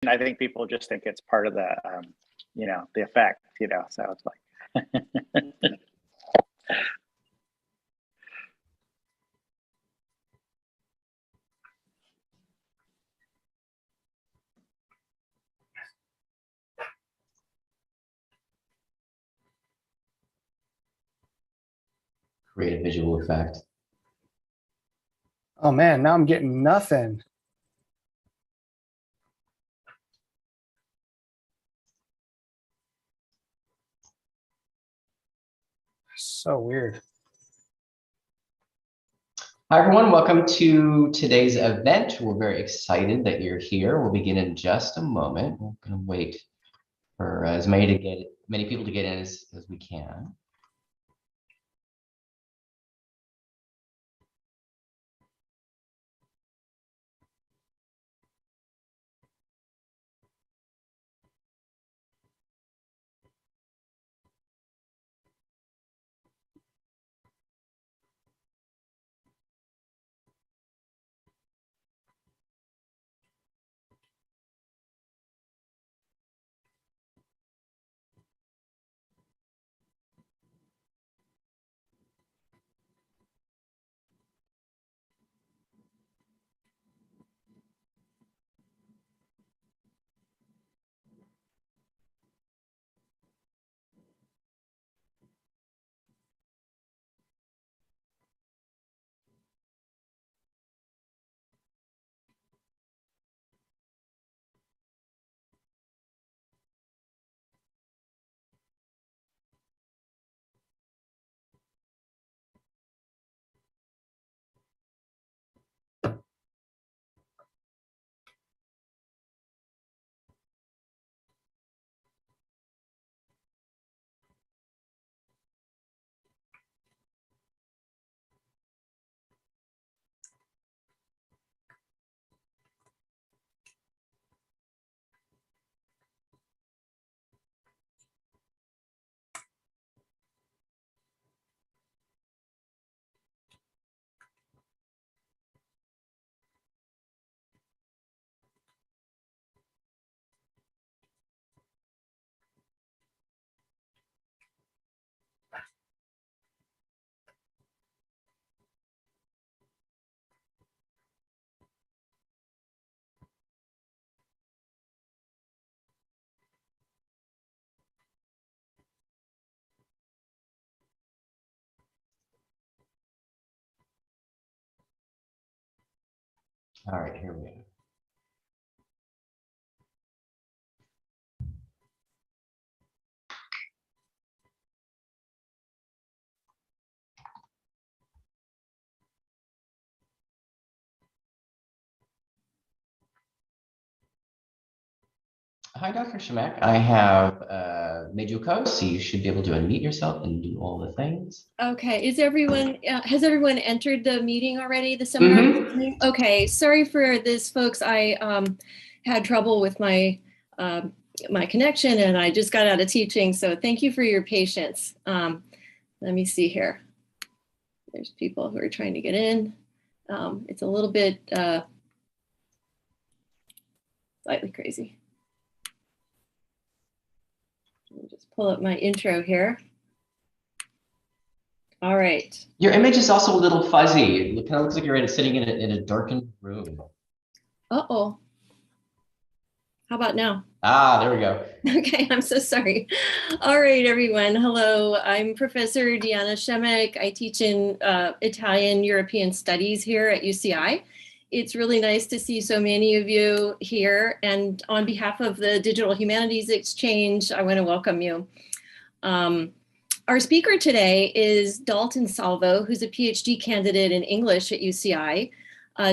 I think people just think it's part of the, you know, the effect, you know, so it's like. Create a visual effect. Oh man, now I'm getting nothing. So weird. Hi everyone, welcome to today's event. We're very excited that you're here. We'll begin in just a moment. We're going to wait for as many people to get in as we can. All right, here we go. Hi, Dr. Shemek. I have made you a co, so you should be able to unmute yourself and do all the things. Okay, is everyone, has everyone entered the meeting already, the seminar? Mm-hmm. Okay, sorry for this, folks. I had trouble with my my connection and I just got out of teaching, so thank you for your patience. Let me see here. There's people who are trying to get in. It's a little bit slightly crazy. Let me just pull up my intro here. All right. Your image is also a little fuzzy. It kind of looks like you're sitting in a darkened room. Uh-oh. How about now? Ah, there we go. Okay, I'm so sorry. All right, everyone. Hello, I'm Professor Diana Shemek. I teach in Italian European Studies here at UCI. It's really nice to see so many of you here. And on behalf of the Digital Humanities Exchange, I want to welcome you. Our speaker today is Dalton Salvo, who's a PhD candidate in English at UCI.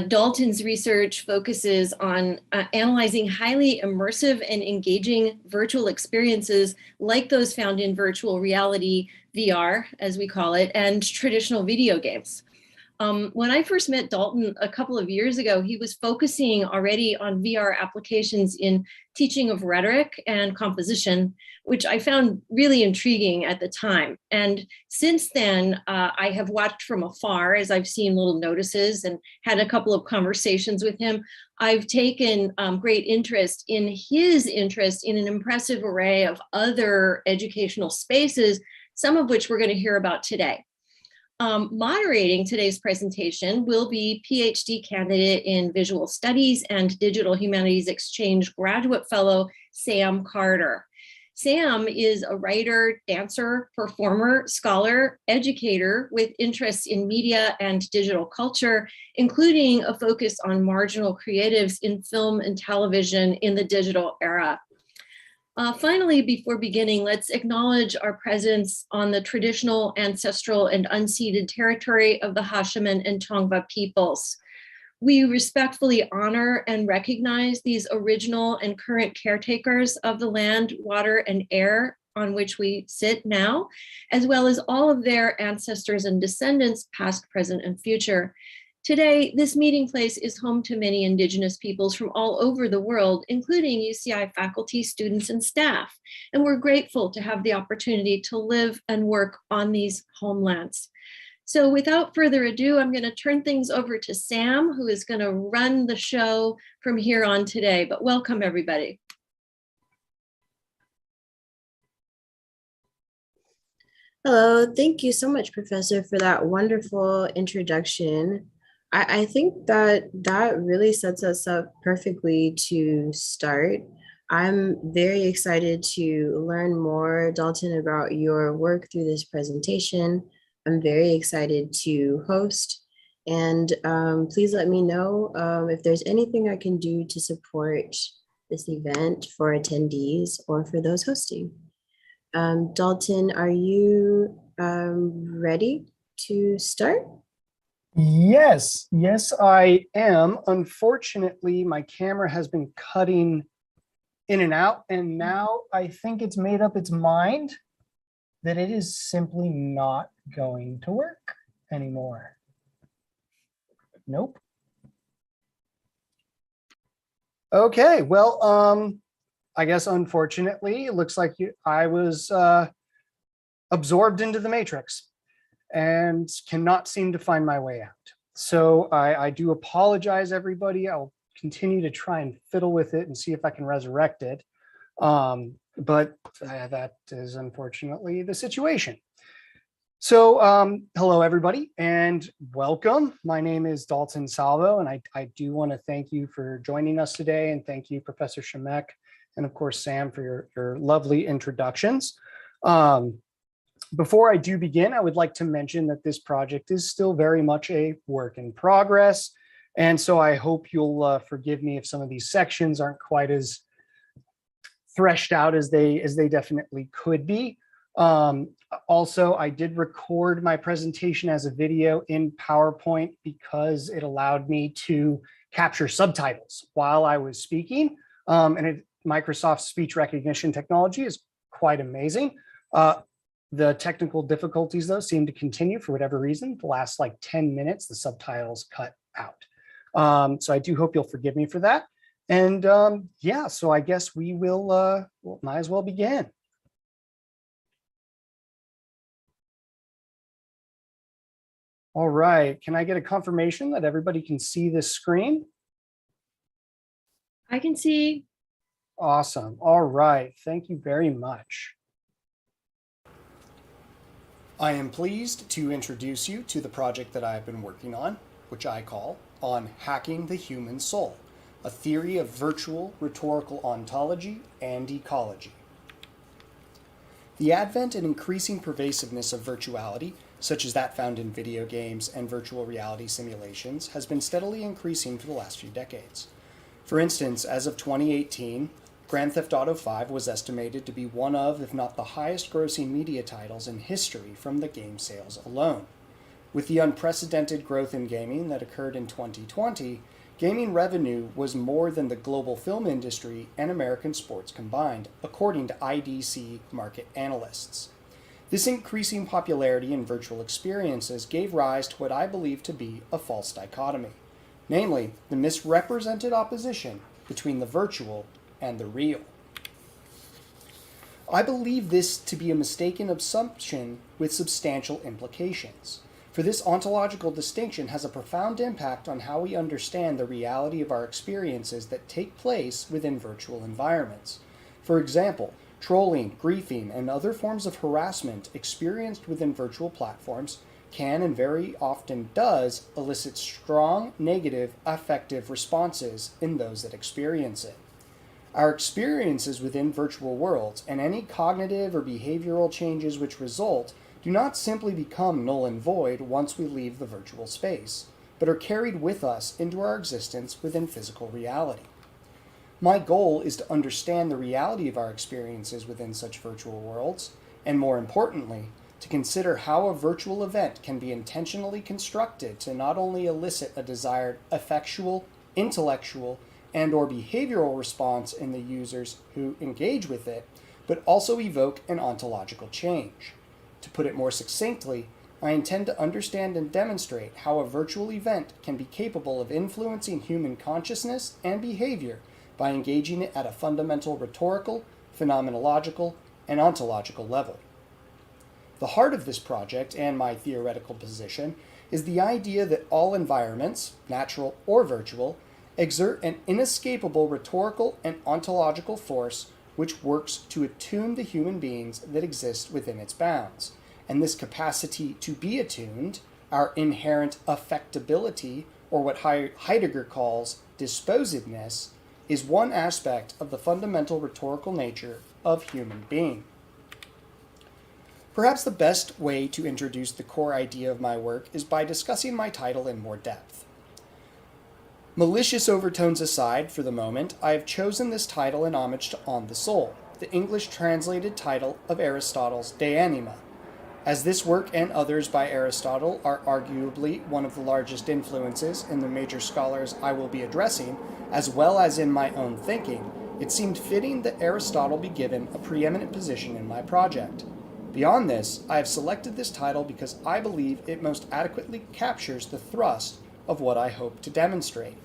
Dalton's research focuses on analyzing highly immersive and engaging virtual experiences like those found in virtual reality, VR, as we call it, and traditional video games. When I first met Dalton a couple of years ago, he was focusing already on VR applications in teaching of rhetoric and composition, which I found really intriguing at the time. And since then, I have watched from afar as I've seen little notices and had a couple of conversations with him. I've taken great interest in his interest in an impressive array of other educational spaces, some of which we're going to hear about today. Moderating today's presentation will be PhD candidate in Visual Studies and Digital Humanities Exchange graduate fellow, Sam Carter. Sam is a writer, dancer, performer, scholar, educator with interests in media and digital culture, including a focus on marginal creatives in film and television in the digital era. Finally, before beginning, let's acknowledge our presence on the traditional, ancestral, and unceded territory of the Hashiman and Tongva peoples. We respectfully honor and recognize these original and current caretakers of the land, water, and air on which we sit now, as well as all of their ancestors and descendants, past, present, and future. Today, this meeting place is home to many Indigenous peoples from all over the world, including UCI faculty, students, and staff. And we're grateful to have the opportunity to live and work on these homelands. So without further ado, I'm going to turn things over to Sam, who is going to run the show from here on today. But welcome, everybody. Hello, thank you so much, Professor, for that wonderful introduction. I think that really sets us up perfectly to start. I'm very excited to learn more, Dalton, about your work through this presentation. I'm very excited to host, and please let me know if there's anything I can do to support this event for attendees or for those hosting. Dalton, are you ready to start? Yes, I am. Unfortunately, my camera has been cutting in and out, and now I think it's made up its mind that it is simply not going to work anymore. Nope. Okay, well, I guess unfortunately, it looks like I was absorbed into the matrix and cannot seem to find my way out. So I do apologize, everybody. I'll continue to try and fiddle with it and see if I can resurrect it. But that is unfortunately the situation. So hello, everybody, and welcome. My name is Dalton Salvo, and I do want to thank you for joining us today, and thank you, Professor Shemek, and of course, Sam, for your lovely introductions. Before I do begin, I would like to mention that this project is still very much a work in progress. And so I hope you'll forgive me if some of these sections aren't quite as threshed out as they definitely could be. Also, I did record my presentation as a video in PowerPoint because it allowed me to capture subtitles while I was speaking. Microsoft's speech recognition technology is quite amazing. The technical difficulties, though, seem to continue for whatever reason. The last like 10 minutes, the subtitles cut out. So I do hope you'll forgive me for that. And yeah, so I guess we will, might as well begin. All right, can I get a confirmation that everybody can see this screen? I can see. Awesome. All right, thank you very much. I am pleased to introduce you to the project that I have been working on, which I call On Hacking the Human Soul, a theory of virtual rhetorical ontology and ecology. The advent and increasing pervasiveness of virtuality, such as that found in video games and virtual reality simulations, has been steadily increasing for the last few decades. For instance, as of 2018, Grand Theft Auto V was estimated to be one of, if not the highest grossing media titles in history from the game sales alone. With the unprecedented growth in gaming that occurred in 2020, gaming revenue was more than the global film industry and American sports combined, according to IDC market analysts. This increasing popularity in virtual experiences gave rise to what I believe to be a false dichotomy, namely the misrepresented opposition between the virtual and the real. I believe this to be a mistaken assumption with substantial implications, for this ontological distinction has a profound impact on how we understand the reality of our experiences that take place within virtual environments. For example, trolling, griefing, and other forms of harassment experienced within virtual platforms can and very often does elicit strong negative affective responses in those that experience it. Our experiences within virtual worlds and any cognitive or behavioral changes which result do not simply become null and void once we leave the virtual space, but are carried with us into our existence within physical reality. My goal is to understand the reality of our experiences within such virtual worlds, and more importantly, to consider how a virtual event can be intentionally constructed to not only elicit a desired affectual, intellectual, and/or behavioral response in the users who engage with it, but also evoke an ontological change. To put it more succinctly, I intend to understand and demonstrate how a virtual event can be capable of influencing human consciousness and behavior by engaging it at a fundamental rhetorical, phenomenological, and ontological level. The heart of this project and my theoretical position is the idea that all environments, natural or virtual, exert an inescapable rhetorical and ontological force which works to attune the human beings that exist within its bounds. And this capacity to be attuned, our inherent affectability, or what Heidegger calls disposedness, is one aspect of the fundamental rhetorical nature of human being. Perhaps the best way to introduce the core idea of my work is by discussing my title in more depth. Malicious overtones aside for the moment, I have chosen this title in homage to On the Soul, the English translated title of Aristotle's De Anima. As this work and others by Aristotle are arguably one of the largest influences in the major scholars I will be addressing, as well as in my own thinking, it seemed fitting that Aristotle be given a preeminent position in my project. Beyond this, I have selected this title because I believe it most adequately captures the thrust of what I hope to demonstrate.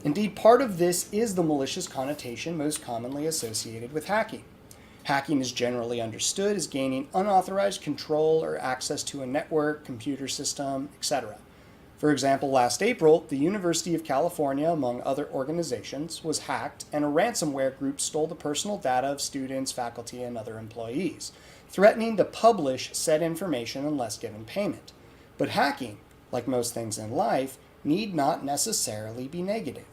Indeed, part of this is the malicious connotation most commonly associated with hacking. Hacking is generally understood as gaining unauthorized control or access to a network, computer system, etc. For example, last April, the University of California, among other organizations, was hacked and a ransomware group stole the personal data of students, faculty, and other employees, threatening to publish said information unless given payment. But hacking, like most things in life, need not necessarily be negative.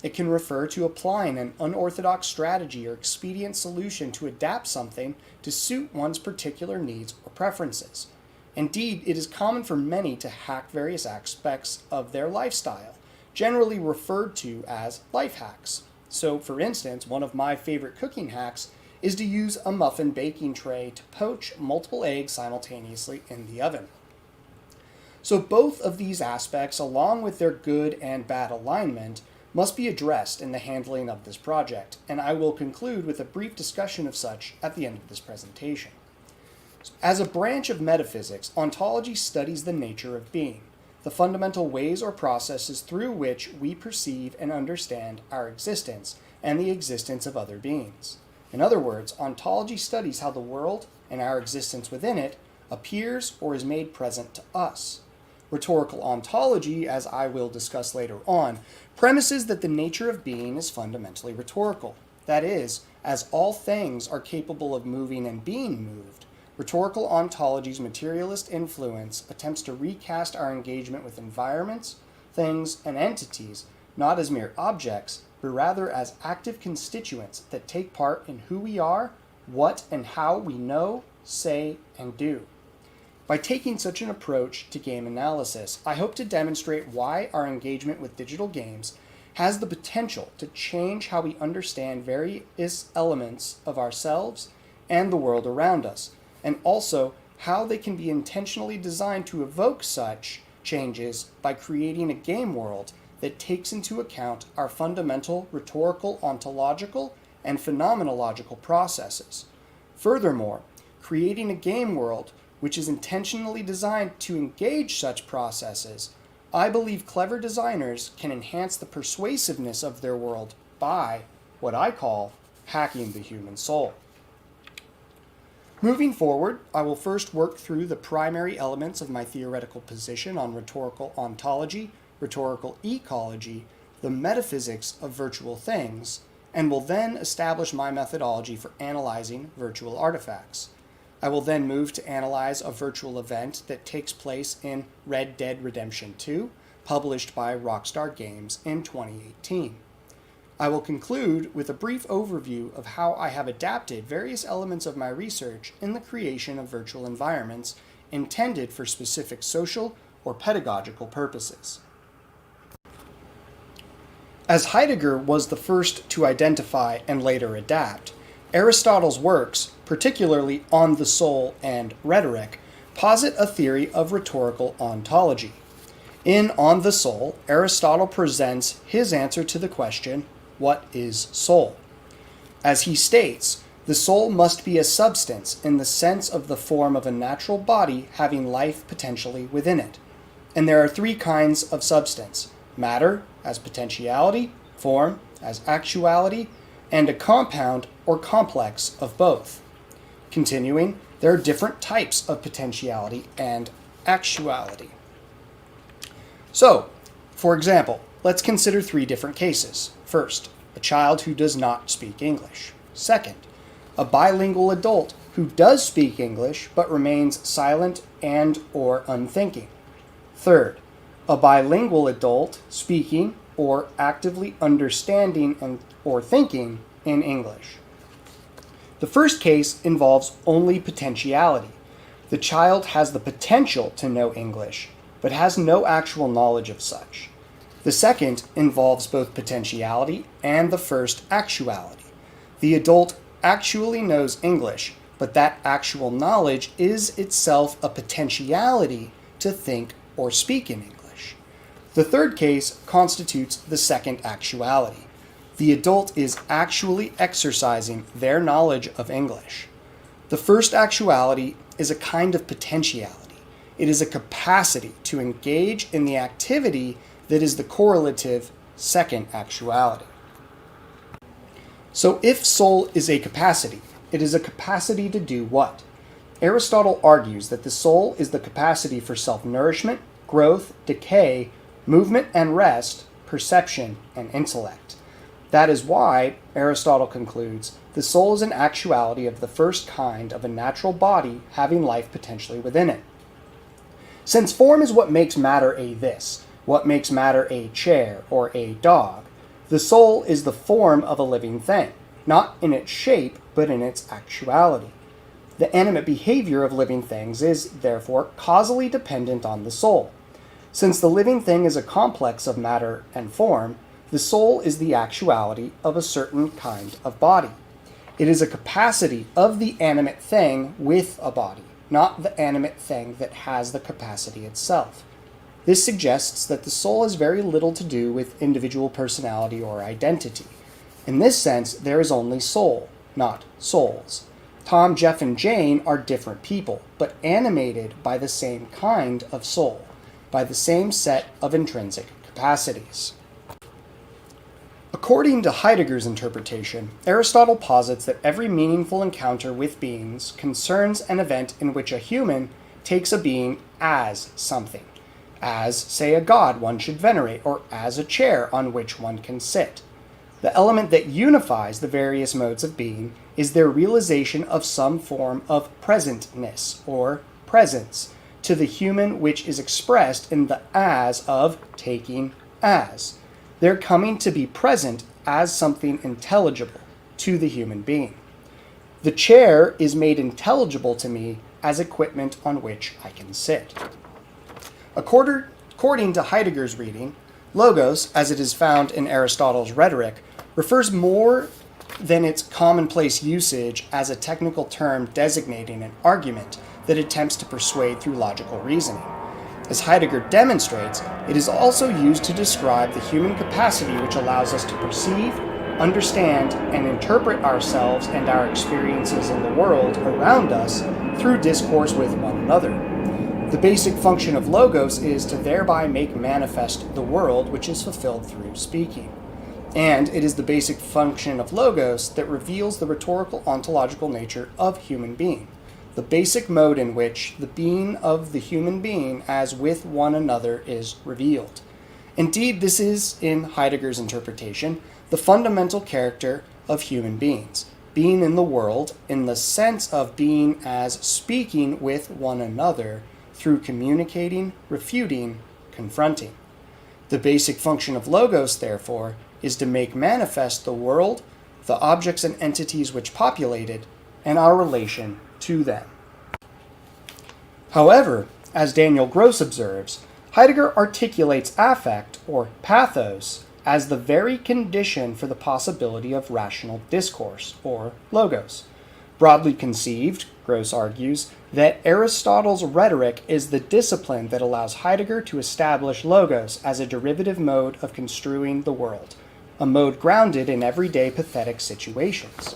It can refer to applying an unorthodox strategy or expedient solution to adapt something to suit one's particular needs or preferences. Indeed, it is common for many to hack various aspects of their lifestyle, generally referred to as life hacks. So, for instance, one of my favorite cooking hacks is to use a muffin baking tray to poach multiple eggs simultaneously in the oven. So both of these aspects, along with their good and bad alignment, must be addressed in the handling of this project, and I will conclude with a brief discussion of such at the end of this presentation. As a branch of metaphysics, ontology studies the nature of being, the fundamental ways or processes through which we perceive and understand our existence and the existence of other beings. In other words, ontology studies how the world and our existence within it appears or is made present to us. Rhetorical ontology, as I will discuss later on, premises that the nature of being is fundamentally rhetorical. That is, as all things are capable of moving and being moved, rhetorical ontology's materialist influence attempts to recast our engagement with environments, things, and entities, not as mere objects, but rather as active constituents that take part in who we are, what and how we know, say, and do. By taking such an approach to game analysis, I hope to demonstrate why our engagement with digital games has the potential to change how we understand various elements of ourselves and the world around us, and also how they can be intentionally designed to evoke such changes by creating a game world that takes into account our fundamental rhetorical, ontological, and phenomenological processes. Furthermore, creating a game world which is intentionally designed to engage such processes, I believe clever designers can enhance the persuasiveness of their world by what I call hacking the human soul. Moving forward, I will first work through the primary elements of my theoretical position on rhetorical ontology, rhetorical ecology, the metaphysics of virtual things, and will then establish my methodology for analyzing virtual artifacts. I will then move to analyze a virtual event that takes place in Red Dead Redemption 2, published by Rockstar Games in 2018. I will conclude with a brief overview of how I have adapted various elements of my research in the creation of virtual environments intended for specific social or pedagogical purposes. As Heidegger was the first to identify and later adapt, Aristotle's works, particularly On the Soul and Rhetoric, posit a theory of rhetorical ontology. In On the Soul, Aristotle presents his answer to the question, what is soul? As he states, the soul must be a substance in the sense of the form of a natural body having life potentially within it. And there are three kinds of substance: matter as potentiality, form as actuality, and a compound or complex of both. Continuing, there are different types of potentiality and actuality. So, for example, let's consider three different cases. First, a child who does not speak English. Second, a bilingual adult who does speak English but remains silent and or unthinking. Third, a bilingual adult speaking or actively understanding and or thinking in English. The first case involves only potentiality. The child has the potential to know English, but has no actual knowledge of such. The second involves both potentiality and the first, actuality. The adult actually knows English, but that actual knowledge is itself a potentiality to think or speak in English. The third case constitutes the second actuality. The adult is actually exercising their knowledge of English. The first actuality is a kind of potentiality. It is a capacity to engage in the activity that is the correlative second actuality. So if soul is a capacity, it is a capacity to do what? Aristotle argues that the soul is the capacity for self-nourishment, growth, decay, movement and rest, perception, and intellect. That is why, Aristotle concludes, the soul is an actuality of the first kind of a natural body having life potentially within it. Since form is what makes matter a this, what makes matter a chair or a dog, the soul is the form of a living thing, not in its shape, but in its actuality. The animate behavior of living things is, therefore, causally dependent on the soul. Since the living thing is a complex of matter and form, the soul is the actuality of a certain kind of body. It is a capacity of the animate thing with a body, not the animate thing that has the capacity itself. This suggests that the soul has very little to do with individual personality or identity. In this sense, there is only soul, not souls. Tom, Jeff, and Jane are different people, but animated by the same kind of soul, by the same set of intrinsic capacities. According to Heidegger's interpretation, Aristotle posits that every meaningful encounter with beings concerns an event in which a human takes a being as something, as, say, a god one should venerate, or as a chair on which one can sit. The element that unifies the various modes of being is their realization of some form of presentness, or presence, to the human which is expressed in the as of taking as. Their coming to be present as something intelligible to the human being. The chair is made intelligible to me as equipment on which I can sit. According to Heidegger's reading, logos, as it is found in Aristotle's Rhetoric, refers more than its commonplace usage as a technical term designating an argument that attempts to persuade through logical reasoning. As Heidegger demonstrates, it is also used to describe the human capacity which allows us to perceive, understand, and interpret ourselves and our experiences in the world around us through discourse with one another. The basic function of logos is to thereby make manifest the world which is fulfilled through speaking. And it is the basic function of logos that reveals the rhetorical ontological nature of human being, the basic mode in which the being of the human being as with one another is revealed. Indeed, this is, in Heidegger's interpretation, the fundamental character of human beings, being in the world in the sense of being as speaking with one another through communicating, refuting, confronting. The basic function of logos, therefore, is to make manifest the world, the objects and entities which populate it, and our relation to them. However, as Daniel Gross observes, Heidegger articulates affect, or pathos, as the very condition for the possibility of rational discourse, or logos. Broadly conceived, Gross argues, that Aristotle's rhetoric is the discipline that allows Heidegger to establish logos as a derivative mode of construing the world, a mode grounded in everyday pathetic situations.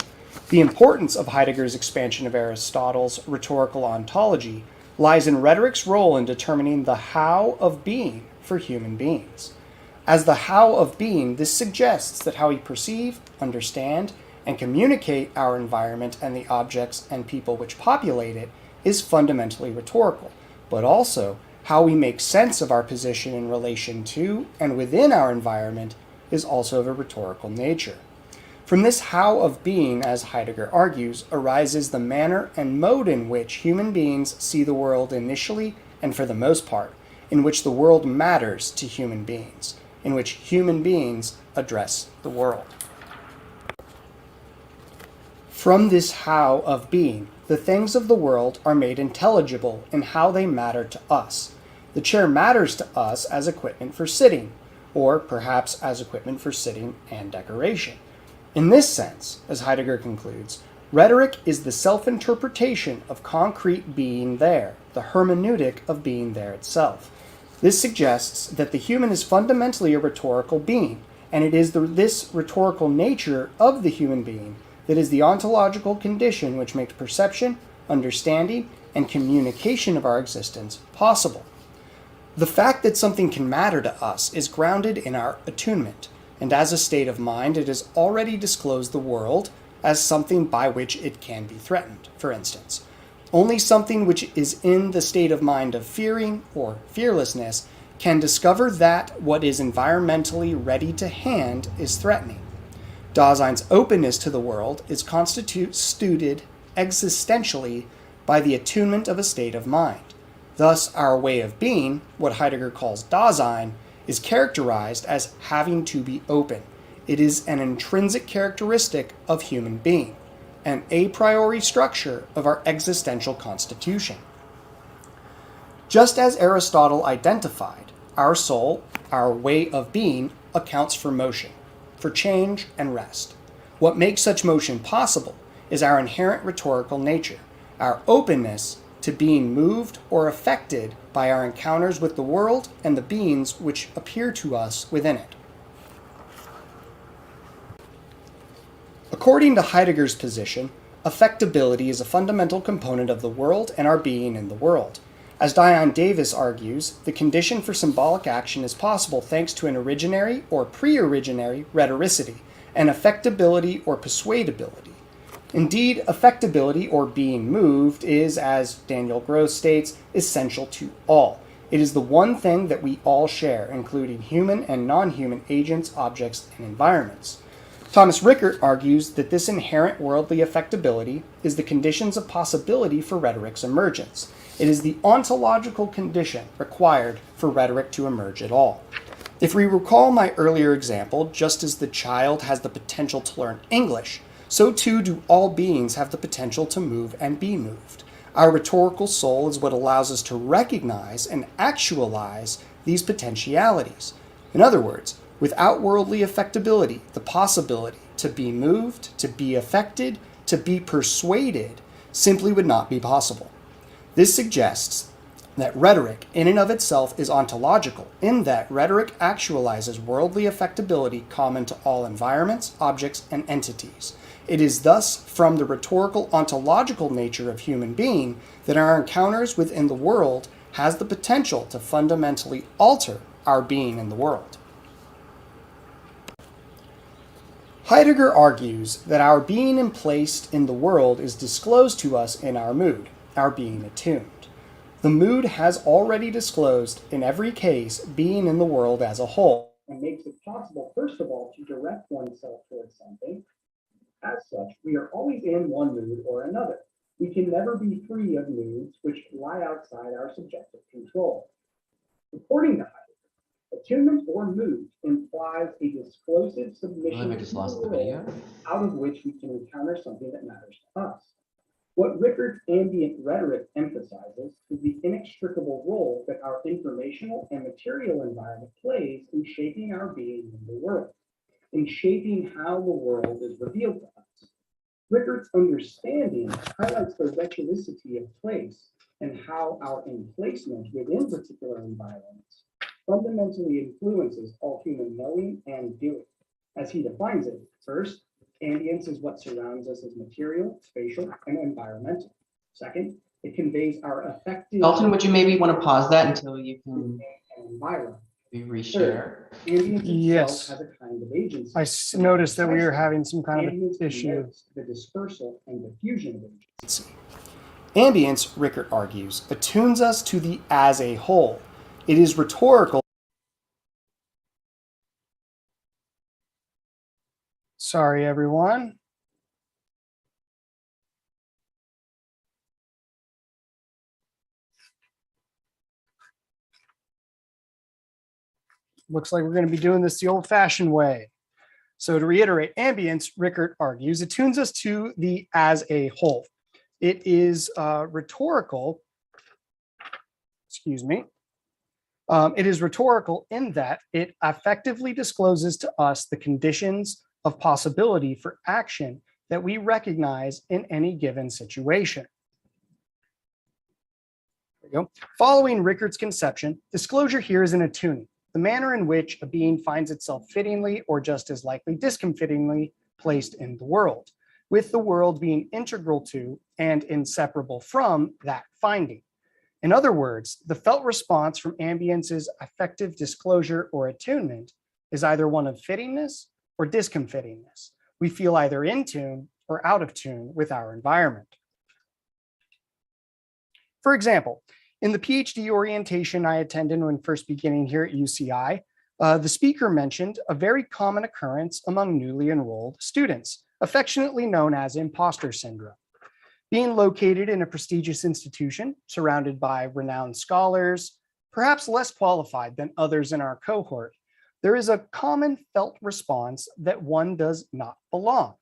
The importance of Heidegger's expansion of Aristotle's rhetorical ontology lies in rhetoric's role in determining the how of being for human beings. As the how of being, this suggests that how we perceive, understand, and communicate our environment and the objects and people which populate it is fundamentally rhetorical, but also how we make sense of our position in relation to and within our environment is also of a rhetorical nature. From this how of being, as Heidegger argues, arises the manner and mode in which human beings see the world initially and for the most part, in which the world matters to human beings, in which human beings address the world. From this how of being, the things of the world are made intelligible in how they matter to us. The chair matters to us as equipment for sitting, or perhaps as equipment for sitting and decoration. In this sense, as Heidegger concludes, rhetoric is the self-interpretation of concrete being there, the hermeneutic of being there itself. This suggests that the human is fundamentally a rhetorical being, and it is this rhetorical nature of the human being that is the ontological condition which makes perception, understanding, and communication of our existence possible. The fact that something can matter to us is grounded in our attunement, and as a state of mind, it has already disclosed the world as something by which it can be threatened, for instance. Only something which is in the state of mind of fearing or fearlessness can discover that what is environmentally ready to hand is threatening. Dasein's openness to the world is constituted existentially by the attunement of a state of mind. Thus, our way of being, what Heidegger calls Dasein, is characterized as having to be open. It is an intrinsic characteristic of human being, an a priori structure of our existential constitution. Just as Aristotle identified, our soul, our way of being, accounts for motion, for change and rest. What makes such motion possible is our inherent rhetorical nature, our openness to being moved or affected by our encounters with the world and the beings which appear to us within it. According to Heidegger's position, affectability is a fundamental component of the world and our being in the world. As Dion Davis argues, the condition for symbolic action is possible thanks to an originary or pre-originary rhetoricity, and affectability or persuadability. Indeed, affectability or being moved is, as Daniel Gross states, essential to all. It is the one thing that we all share, including human and non-human agents, objects, and environments. Thomas Rickert argues that this inherent worldly affectability is the conditions of possibility for rhetoric's emergence. It is the ontological condition required for rhetoric to emerge at all. If we recall my earlier example, just as the child has the potential to learn English, so too do all beings have the potential to move and be moved. Our rhetorical soul is what allows us to recognize and actualize these potentialities. In other words, without worldly affectability, the possibility to be moved, to be affected, to be persuaded simply would not be possible. This suggests that rhetoric in and of itself is ontological, in that rhetoric actualizes worldly affectability common to all environments, objects, and entities. It is thus from the rhetorical ontological nature of human being that our encounters within the world has the potential to fundamentally alter our being in the world. Heidegger argues that our being emplaced in the world is disclosed to us in our mood, our being attuned. The mood has already disclosed, in every case, being in the world as a whole, and makes it possible, first of all, to direct oneself towards something. As such, we are always in one mood or another. We can never be free of moods which lie outside our subjective control. According to Heidegger, attunement or mood implies a disclosive submission I to just the lost the world video. out of which we can encounter something that matters to us. What Rickard's ambient rhetoric emphasizes is the inextricable role that our informational and material environment plays in shaping our being in the world, in shaping how the world is revealed to us. Rickard's understanding highlights the rhetoricity of place and how our emplacement within particular environments fundamentally influences all human knowing and doing. As he defines it, first, ambience is what surrounds us as material, spatial, and environmental. Second, it conveys our affective Dalton, would you maybe want to pause that until you can and environment. reshare? Ambience Yes. itself has a kind of agency. I noticed that we were having some kind of Ambience issue. denotes the dispersal and diffusion of agency. Ambience, Rickard argues, attunes us to the as a whole. It is rhetorical. Sorry, everyone. Looks like we're going to be doing this the old-fashioned way. So to reiterate, ambience, Rickard argues, attunes us to the as a whole. It is rhetorical, excuse me. It is rhetorical in that it effectively discloses to us the conditions of possibility for action that we recognize in any given situation. There we go. Following Rickard's conception, disclosure here is an attuning, the manner in which a being finds itself fittingly or just as likely discomfitingly placed in the world, with the world being integral to and inseparable from that finding. In other words, the felt response from ambience's affective disclosure or attunement is either one of fittingness or discomfitingness. We feel either in tune or out of tune with our environment. For example, in the PhD orientation I attended when first beginning here at UCI, the speaker mentioned a very common occurrence among newly enrolled students, affectionately known as Imposter Syndra. Being located in a prestigious institution, surrounded by renowned scholars, perhaps less qualified than others in our cohort, there is a common felt response that one does not belong.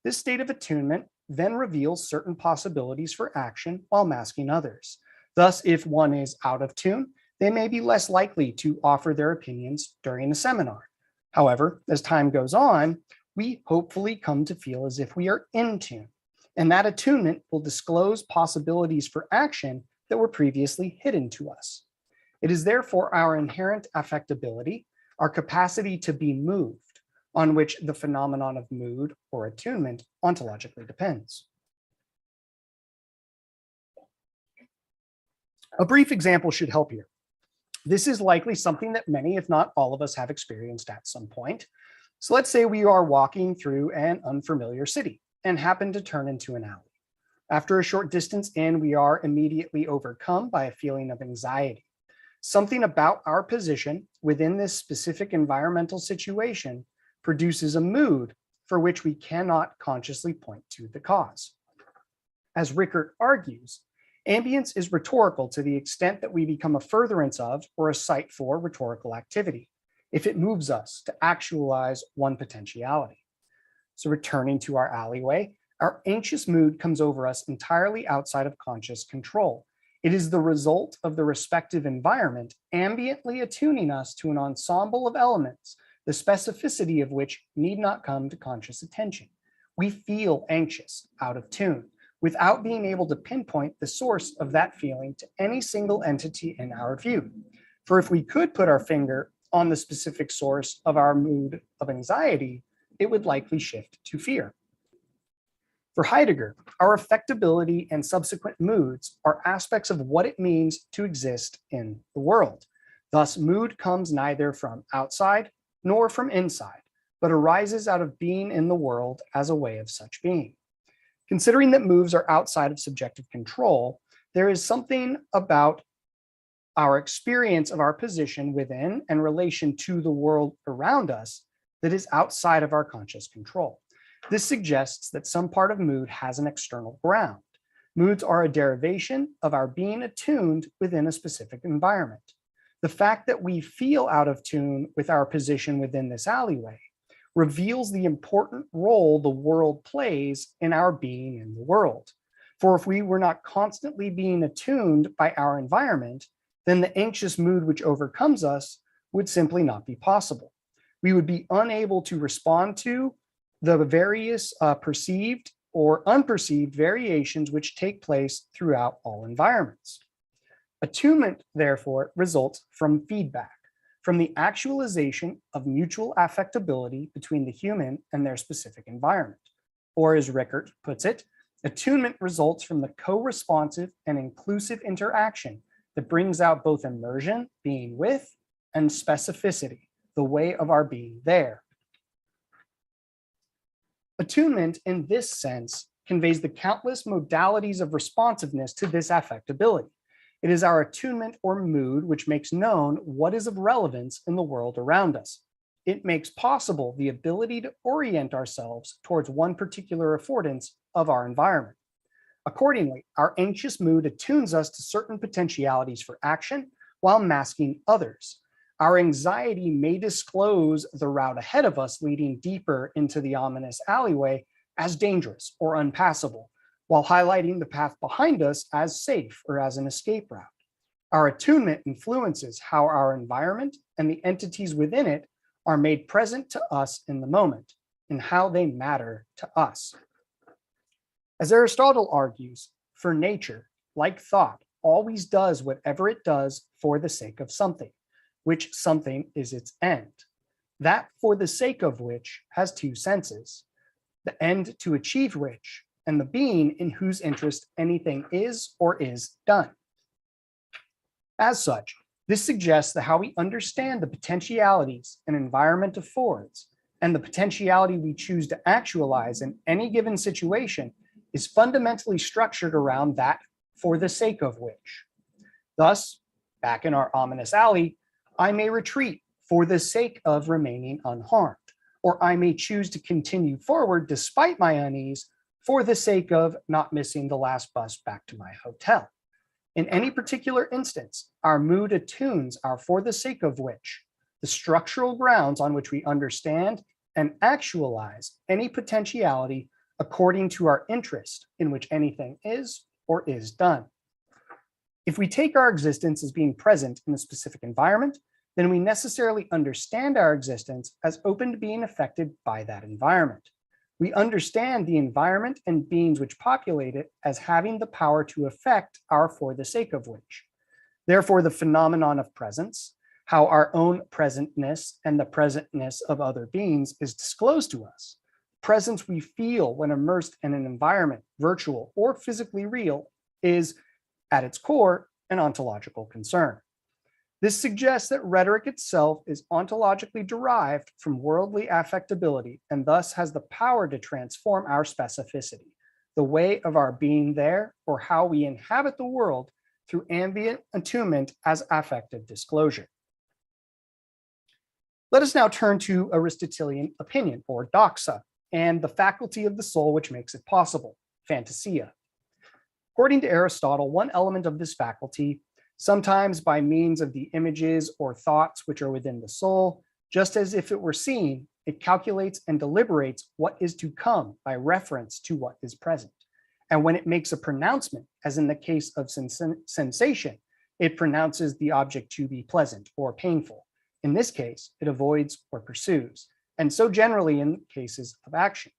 This state of attunement then reveals certain possibilities for action while masking others. Thus, if one is out of tune, they may be less likely to offer their opinions during a seminar. However, as time goes on, we hopefully come to feel as if we are in tune, and that attunement will disclose possibilities for action that were previously hidden to us. It is therefore our inherent affectability, our capacity to be moved, on which the phenomenon of mood or attunement ontologically depends. A brief example should help here. This is likely something that many, if not all of us, have experienced at some point. So let's say we are walking through an unfamiliar city and happen to turn into an alley. After a short distance in, we are immediately overcome by a feeling of anxiety. Something about our position within this specific environmental situation produces a mood for which we cannot consciously point to the cause. As Rickard argues, ambience is rhetorical to the extent that we become a furtherance of or a site for rhetorical activity, if it moves us to actualize one potentiality. So returning to our alleyway, our anxious mood comes over us entirely outside of conscious control. It is the result of the respective environment ambiently attuning us to an ensemble of elements, the specificity of which need not come to conscious attention. We feel anxious, out of tune. without being able to pinpoint the source of that feeling to any single entity in our view. For if we could put our finger on the specific source of our mood of anxiety, it would likely shift to fear. For Heidegger, our affectability and subsequent moods are aspects of what it means to exist in the world. Thus, mood comes neither from outside nor from inside, but arises out of being in the world as a way of such being. Considering that moods are outside of subjective control, there is something about our experience of our position within and relation to the world around us that is outside of our conscious control. This suggests that some part of mood has an external ground. Moods are a derivation of our being attuned within a specific environment. The fact that we feel out of tune with our position within this alleyway reveals the important role the world plays in our being in the world. For if we were not constantly being attuned by our environment, then the anxious mood which overcomes us would simply not be possible. We would be unable to respond to the various perceived or unperceived variations which take place throughout all environments. Attunement, therefore, results from feedback, from the actualization of mutual affectability between the human and their specific environment. Or as Rickert puts it, attunement results from the co-responsive and inclusive interaction that brings out both immersion, being with, and specificity, the way of our being there. Attunement, in this sense, conveys the countless modalities of responsiveness to this affectability. It is our attunement or mood which makes known what is of relevance in the world around us. It makes possible the ability to orient ourselves towards one particular affordance of our environment. Accordingly, our anxious mood attunes us to certain potentialities for action while masking others. Our anxiety may disclose the route ahead of us leading deeper into the ominous alleyway as dangerous or unpassable, while highlighting the path behind us as safe or as an escape route. Our attunement influences how our environment and the entities within it are made present to us in the moment and how they matter to us. As Aristotle argues, for nature, like thought, always does whatever it does for the sake of something, which something is its end. That for the sake of which has two senses, the end to achieve which, and the being in whose interest anything is or is done. As such, this suggests that how we understand the potentialities an environment affords and the potentiality we choose to actualize in any given situation is fundamentally structured around that for the sake of which. Thus, back in our ominous alley, I may retreat for the sake of remaining unharmed, or I may choose to continue forward despite my unease for the sake of not missing the last bus back to my hotel. In any particular instance, our mood attunes our for the sake of which, the structural grounds on which we understand and actualize any potentiality according to our interest in which anything is or is done. If we take our existence as being present in a specific environment, then we necessarily understand our existence as open to being affected by that environment. We understand the environment and beings which populate it as having the power to affect our for the sake of which. Therefore, the phenomenon of presence, how our own presentness and the presentness of other beings is disclosed to us. Presence we feel when immersed in an environment, virtual or physically real, is, at its core, an ontological concern. This suggests that rhetoric itself is ontologically derived from worldly affectability and thus has the power to transform our specificity, the way of our being there, or how we inhabit the world through ambient attunement as affective disclosure. Let us now turn to Aristotelian opinion, or doxa, and the faculty of the soul which makes it possible, Fantasia. According to Aristotle, one element of this faculty, sometimes by means of the images or thoughts which are within the soul, just as if it were seen, it calculates and deliberates what is to come by reference to what is present. And when it makes a pronouncement, as in the case of sensation, it pronounces the object to be pleasant or painful. In this case, it avoids or pursues, and so generally in cases of action.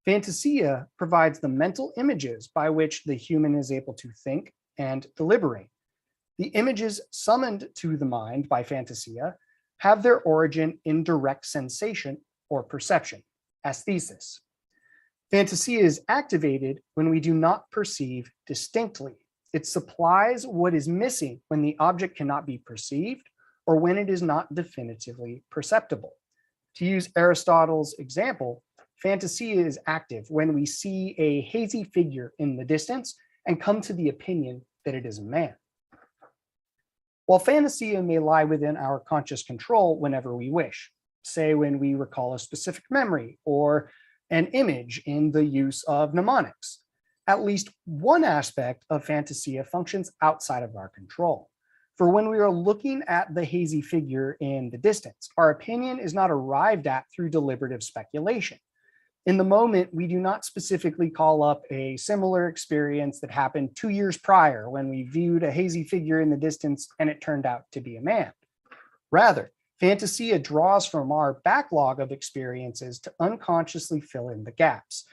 Fantasia provides the mental images by which the human is able to think and deliberate. The images summoned to the mind by Fantasia have their origin in direct sensation or perception, aesthesis. Fantasia is activated when we do not perceive distinctly. It supplies what is missing when the object cannot be perceived or when it is not definitively perceptible. To use Aristotle's example, Fantasia is active when we see a hazy figure in the distance and come to the opinion that it is a man. While Fantasia may lie within our conscious control whenever we wish, say when we recall a specific memory or an image in the use of mnemonics, at least one aspect of Fantasia functions outside of our control. For when we are looking at the hazy figure in the distance, our opinion is not arrived at through deliberative speculation. In the moment, we do not specifically call up a similar experience that happened 2 years prior when we viewed a hazy figure in the distance and it turned out to be a man. Rather, Fantasia draws from our backlog of experiences to unconsciously fill in the gaps.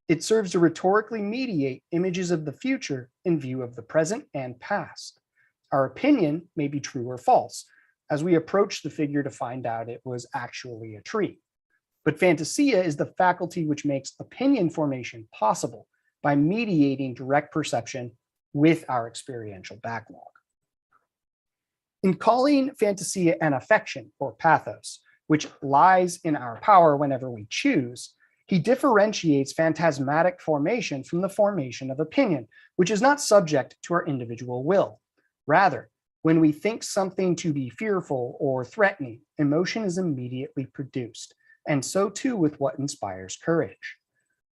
It serves to rhetorically mediate images of the future in view of the present and past. Our opinion may be true or false as we approach the figure to find out it was actually a tree. But Fantasia is the faculty which makes opinion formation possible by mediating direct perception with our experiential backlog. In calling Fantasia an affection or pathos, which lies in our power whenever we choose, he differentiates phantasmatic formation from the formation of opinion, which is not subject to our individual will. Rather, when we think something to be fearful or threatening, emotion is immediately produced, and so too with what inspires courage.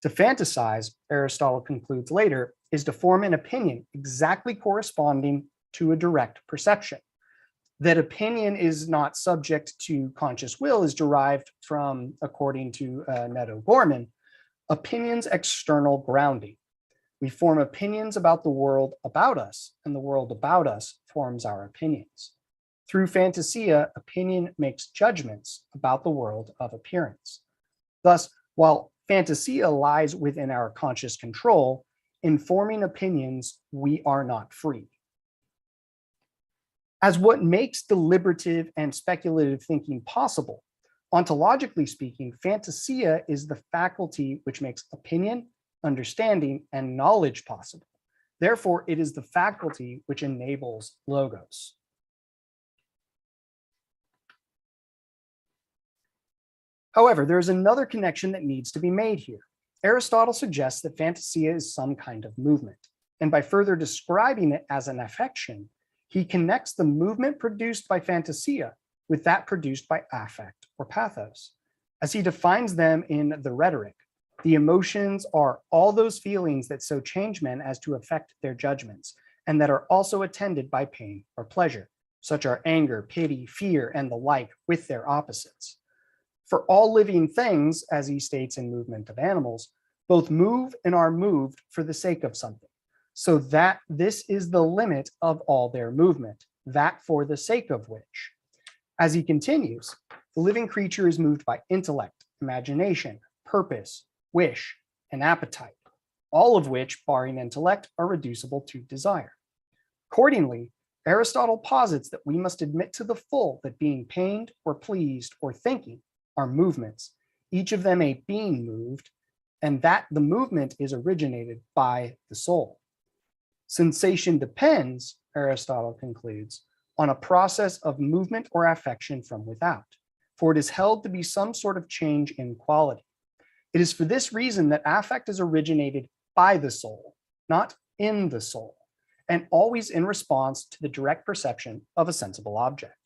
To fantasize, Aristotle concludes later, is to form an opinion exactly corresponding to a direct perception. That opinion is not subject to conscious will is derived from, according to Neto Gorman, opinion's external grounding. We form opinions about the world about us, and the world about us forms our opinions. Through Fantasia, opinion makes judgments about the world of appearance. Thus, while Fantasia lies within our conscious control, in forming opinions, we are not free. As what makes deliberative and speculative thinking possible, ontologically speaking, Fantasia is the faculty which makes opinion, understanding, and knowledge possible. Therefore, it is the faculty which enables logos. However, there is another connection that needs to be made here. Aristotle suggests that Fantasia is some kind of movement, and by further describing it as an affection, he connects the movement produced by Fantasia with that produced by affect or pathos. As he defines them in the Rhetoric, the emotions are all those feelings that so change men as to affect their judgments, and that are also attended by pain or pleasure. Such are anger, pity, fear, and the like, with their opposites. For all living things, as he states in Movement of Animals, both move and are moved for the sake of something, so that this is the limit of all their movement, that for the sake of which. As he continues, the living creature is moved by intellect, imagination, purpose, wish, and appetite, all of which, barring intellect, are reducible to desire. Accordingly, Aristotle posits that we must admit to the full that being pained or pleased or thinking are movements, each of them a being moved, and that the movement is originated by the soul. Sensation depends, Aristotle concludes, on a process of movement or affection from without, for it is held to be some sort of change in quality. It is for this reason that affect is originated by the soul, not in the soul, and always in response to the direct perception of a sensible object.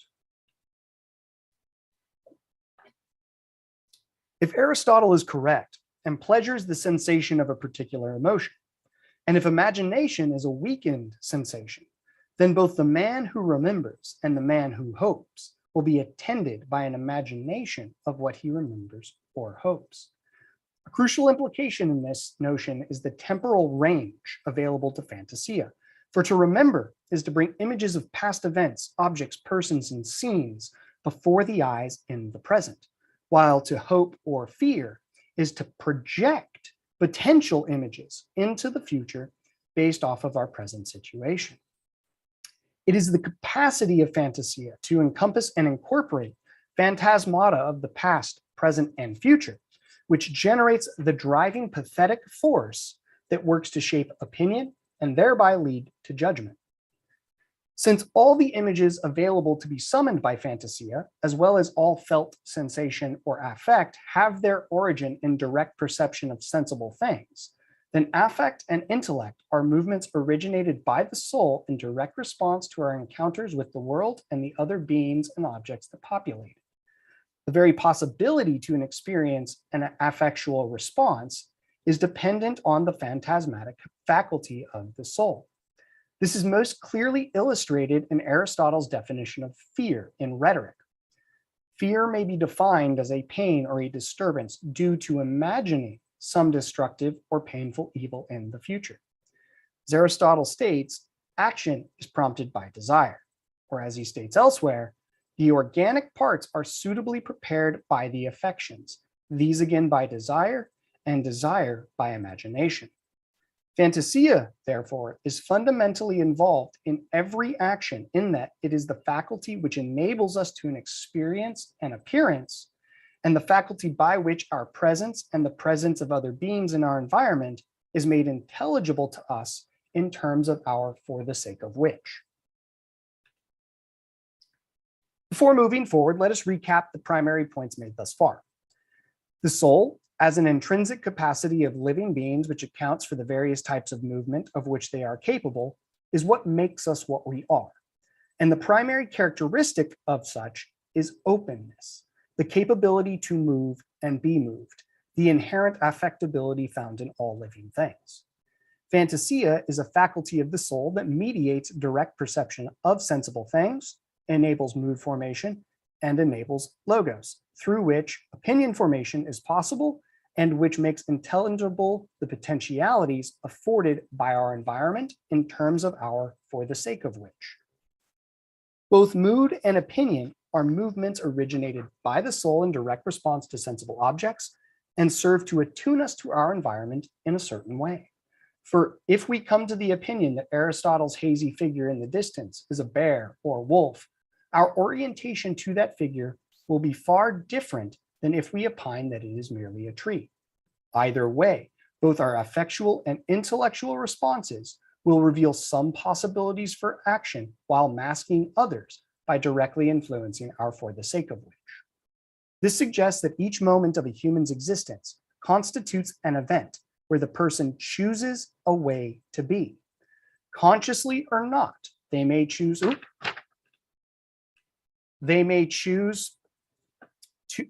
If Aristotle is correct, and pleasure is the sensation of a particular emotion, and if imagination is a weakened sensation, then both the man who remembers and the man who hopes will be attended by an imagination of what he remembers or hopes. A crucial implication in this notion is the temporal range available to Fantasia. For to remember is to bring images of past events, objects, persons, and scenes before the eyes in the present, while to hope or fear is to project potential images into the future based off of our present situation. It is the capacity of Fantasia to encompass and incorporate phantasmata of the past, present, and future, which generates the driving pathetic force that works to shape opinion and thereby lead to judgment. Since all the images available to be summoned by Fantasia, as well as all felt sensation or affect, have their origin in direct perception of sensible things, then affect and intellect are movements originated by the soul in direct response to our encounters with the world and the other beings and objects that populate it. The very possibility to an experience an affectual response is dependent on the phantasmatic faculty of the soul. This is most clearly illustrated in Aristotle's definition of fear in Rhetoric. Fear may be defined as a pain or a disturbance due to imagining some destructive or painful evil in the future. As Aristotle states, action is prompted by desire, or as he states elsewhere, the organic parts are suitably prepared by the affections, these again by desire, and desire by imagination. Fantasia, therefore, is fundamentally involved in every action in that it is the faculty which enables us to an experience and appearance, and the faculty by which our presence and the presence of other beings in our environment is made intelligible to us in terms of our for the sake of which. Before moving forward, let us recap the primary points made thus far. The soul, as an intrinsic capacity of living beings which accounts for the various types of movement of which they are capable, is what makes us what we are. And the primary characteristic of such is openness, the capability to move and be moved, the inherent affectability found in all living things. Fantasia is a faculty of the soul that mediates direct perception of sensible things, enables mood formation, and enables logos, through which opinion formation is possible and which makes intelligible the potentialities afforded by our environment in terms of our for the sake of which. Both mood and opinion are movements originated by the soul in direct response to sensible objects and serve to attune us to our environment in a certain way. For if we come to the opinion that Aristotle's hazy figure in the distance is a bear or a wolf, our orientation to that figure will be far different than if we opine that it is merely a tree. Either way, both our affectual and intellectual responses will reveal some possibilities for action while masking others by directly influencing our for the sake of which. This suggests that each moment of a human's existence constitutes an event where the person chooses a way to be. Consciously or not, they may choose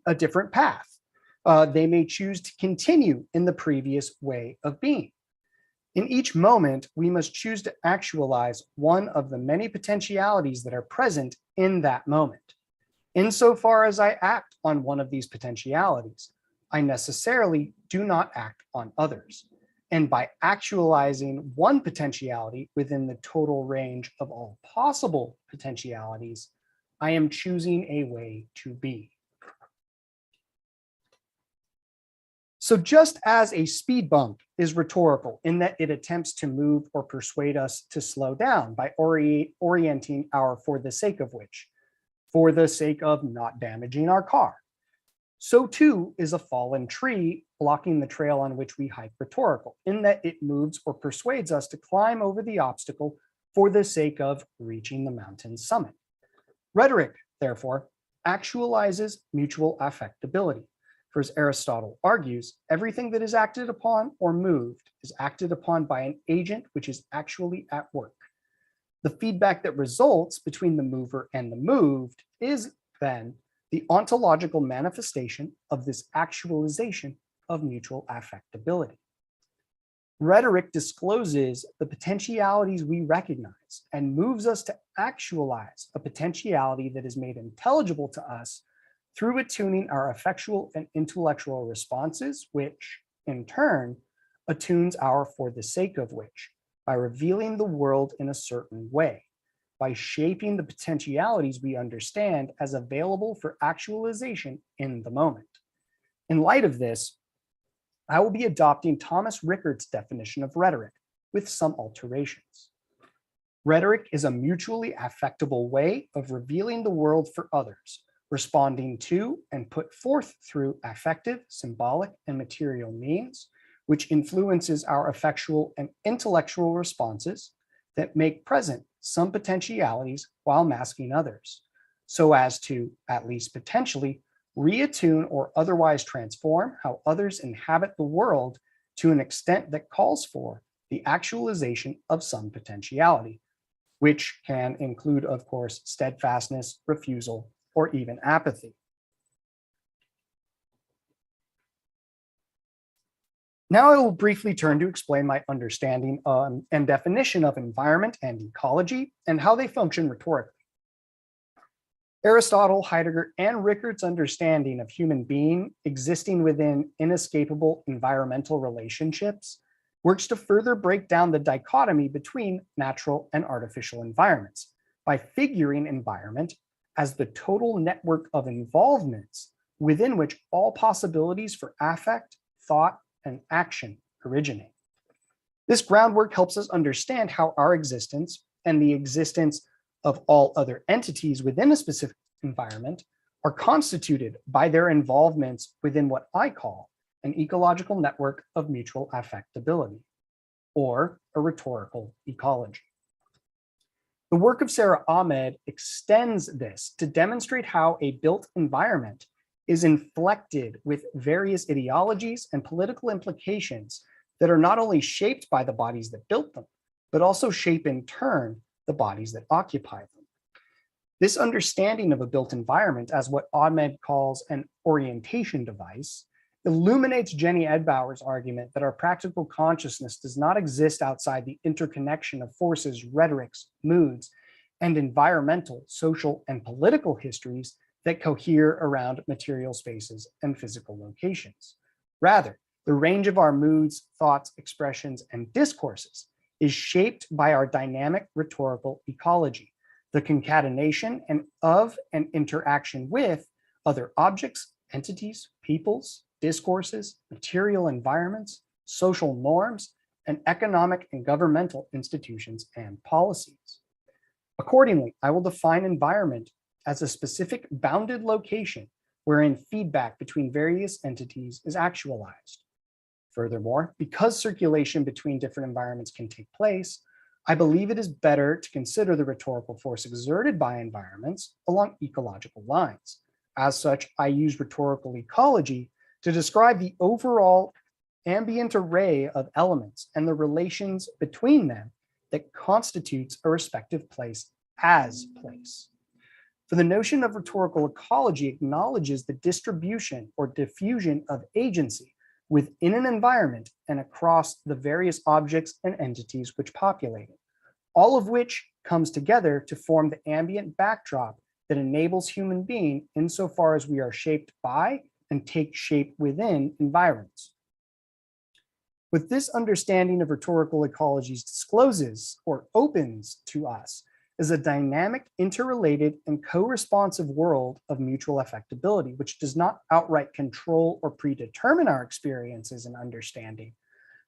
a different path. They may choose to continue in the previous way of being. In each moment, we must choose to actualize one of the many potentialities that are present in that moment. Insofar as I act on one of these potentialities, I necessarily do not act on others. And by actualizing one potentiality within the total range of all possible potentialities, I am choosing a way to be. So just as a speed bump is rhetorical in that it attempts to move or persuade us to slow down by orienting our for the sake of which, for the sake of not damaging our car, so too is a fallen tree blocking the trail on which we hike rhetorical in that it moves or persuades us to climb over the obstacle for the sake of reaching the mountain's summit. Rhetoric, therefore, actualizes mutual affectability. For as Aristotle argues, everything that is acted upon or moved is acted upon by an agent which is actually at work. The feedback that results between the mover and the moved is then the ontological manifestation of this actualization of mutual affectability. Rhetoric discloses the potentialities we recognize and moves us to actualize a potentiality that is made intelligible to us through attuning our affectual and intellectual responses, which, in turn, attunes our for the sake of which, by revealing the world in a certain way, by shaping the potentialities we understand as available for actualization in the moment. In light of this, I will be adopting Thomas Rickart's definition of rhetoric with some alterations. Rhetoric is a mutually affectable way of revealing the world for others, responding to and put forth through affective, symbolic, and material means, which influences our effectual and intellectual responses that make present some potentialities while masking others, so as to, at least potentially, reattune or otherwise transform how others inhabit the world to an extent that calls for the actualization of some potentiality, which can include, of course, steadfastness, refusal, or even apathy. Now I will briefly turn to explain my understanding and definition of environment and ecology and how they function rhetorically. Aristotle, Heidegger, and Rickart's understanding of human being existing within inescapable environmental relationships works to further break down the dichotomy between natural and artificial environments by figuring environment as the total network of involvements within which all possibilities for affect, thought, and action originate. This groundwork helps us understand how our existence and the existence of all other entities within a specific environment are constituted by their involvements within what I call an ecological network of mutual affectability, or a rhetorical ecology. The work of Sarah Ahmed extends this to demonstrate how a built environment is inflected with various ideologies and political implications that are not only shaped by the bodies that built them, but also shape in turn the bodies that occupy them. This understanding of a built environment as what Ahmed calls an orientation device illuminates Jenny Edbauer's argument that our practical consciousness does not exist outside the interconnection of forces, rhetorics, moods, and environmental, social, and political histories that cohere around material spaces and physical locations. Rather, the range of our moods, thoughts, expressions, and discourses is shaped by our dynamic rhetorical ecology, the concatenation of and interaction with other objects, entities, peoples, discourses, material environments, social norms, and economic and governmental institutions and policies. Accordingly, I will define environment as a specific bounded location wherein feedback between various entities is actualized. Furthermore, because circulation between different environments can take place, I believe it is better to consider the rhetorical force exerted by environments along ecological lines. As such, I use rhetorical ecology to describe the overall ambient array of elements and the relations between them that constitutes a respective place as place. For the notion of rhetorical ecology acknowledges the distribution or diffusion of agency within an environment and across the various objects and entities which populate it, all of which comes together to form the ambient backdrop that enables human being insofar as we are shaped by and take shape within environments. With this understanding of rhetorical ecologies discloses or opens to us is a dynamic, interrelated, and co-responsive world of mutual affectability, which does not outright control or predetermine our experiences and understanding,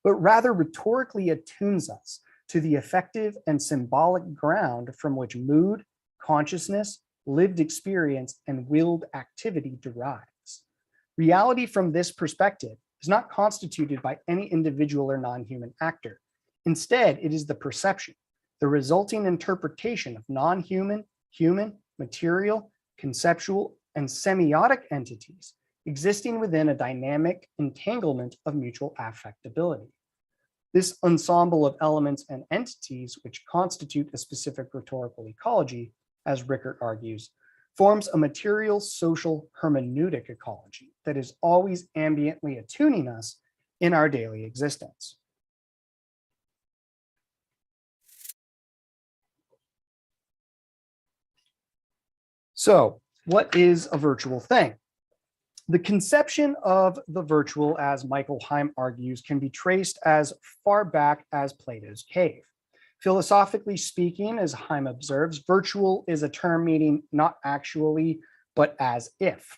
but rather rhetorically attunes us to the effective and symbolic ground from which mood, consciousness, lived experience, and willed activity derives. Reality from this perspective is not constituted by any individual or non-human actor. Instead, it is the perception, the resulting interpretation of non-human, human, material, conceptual, and semiotic entities existing within a dynamic entanglement of mutual affectability. This ensemble of elements and entities which constitute a specific rhetorical ecology, as Rickert argues, forms a material social hermeneutic ecology that is always ambiently attuning us in our daily existence. So, what is a virtual thing? The conception of the virtual, as Michael Heim argues, can be traced as far back as Plato's cave. Philosophically speaking, as Heim observes, virtual is a term meaning not actually, but as if.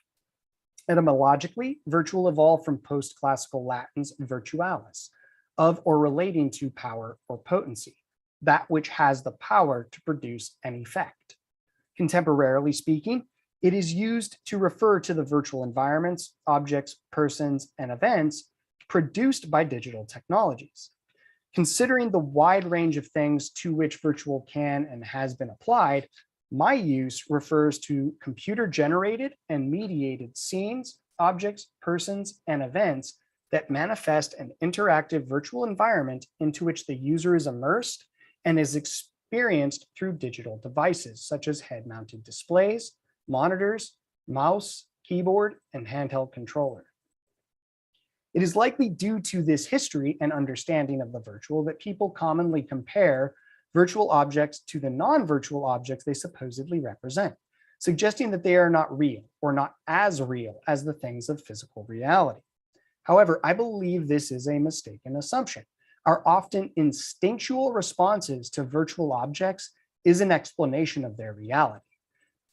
Etymologically, virtual evolved from post-classical Latin's virtualis, of or relating to power or potency, that which has the power to produce an effect. Contemporarily speaking, it is used to refer to the virtual environments, objects, persons, and events produced by digital technologies. Considering the wide range of things to which virtual can and has been applied, my use refers to computer-generated and mediated scenes, objects, persons, and events that manifest an interactive virtual environment into which the user is immersed and is experienced through digital devices such as head-mounted displays, monitors, mouse, keyboard, and handheld controller. It is likely due to this history and understanding of the virtual that people commonly compare virtual objects to the non-virtual objects they supposedly represent, suggesting that they are not real or not as real as the things of physical reality. However, I believe this is a mistaken assumption. Our often instinctual responses to virtual objects is an explanation of their reality.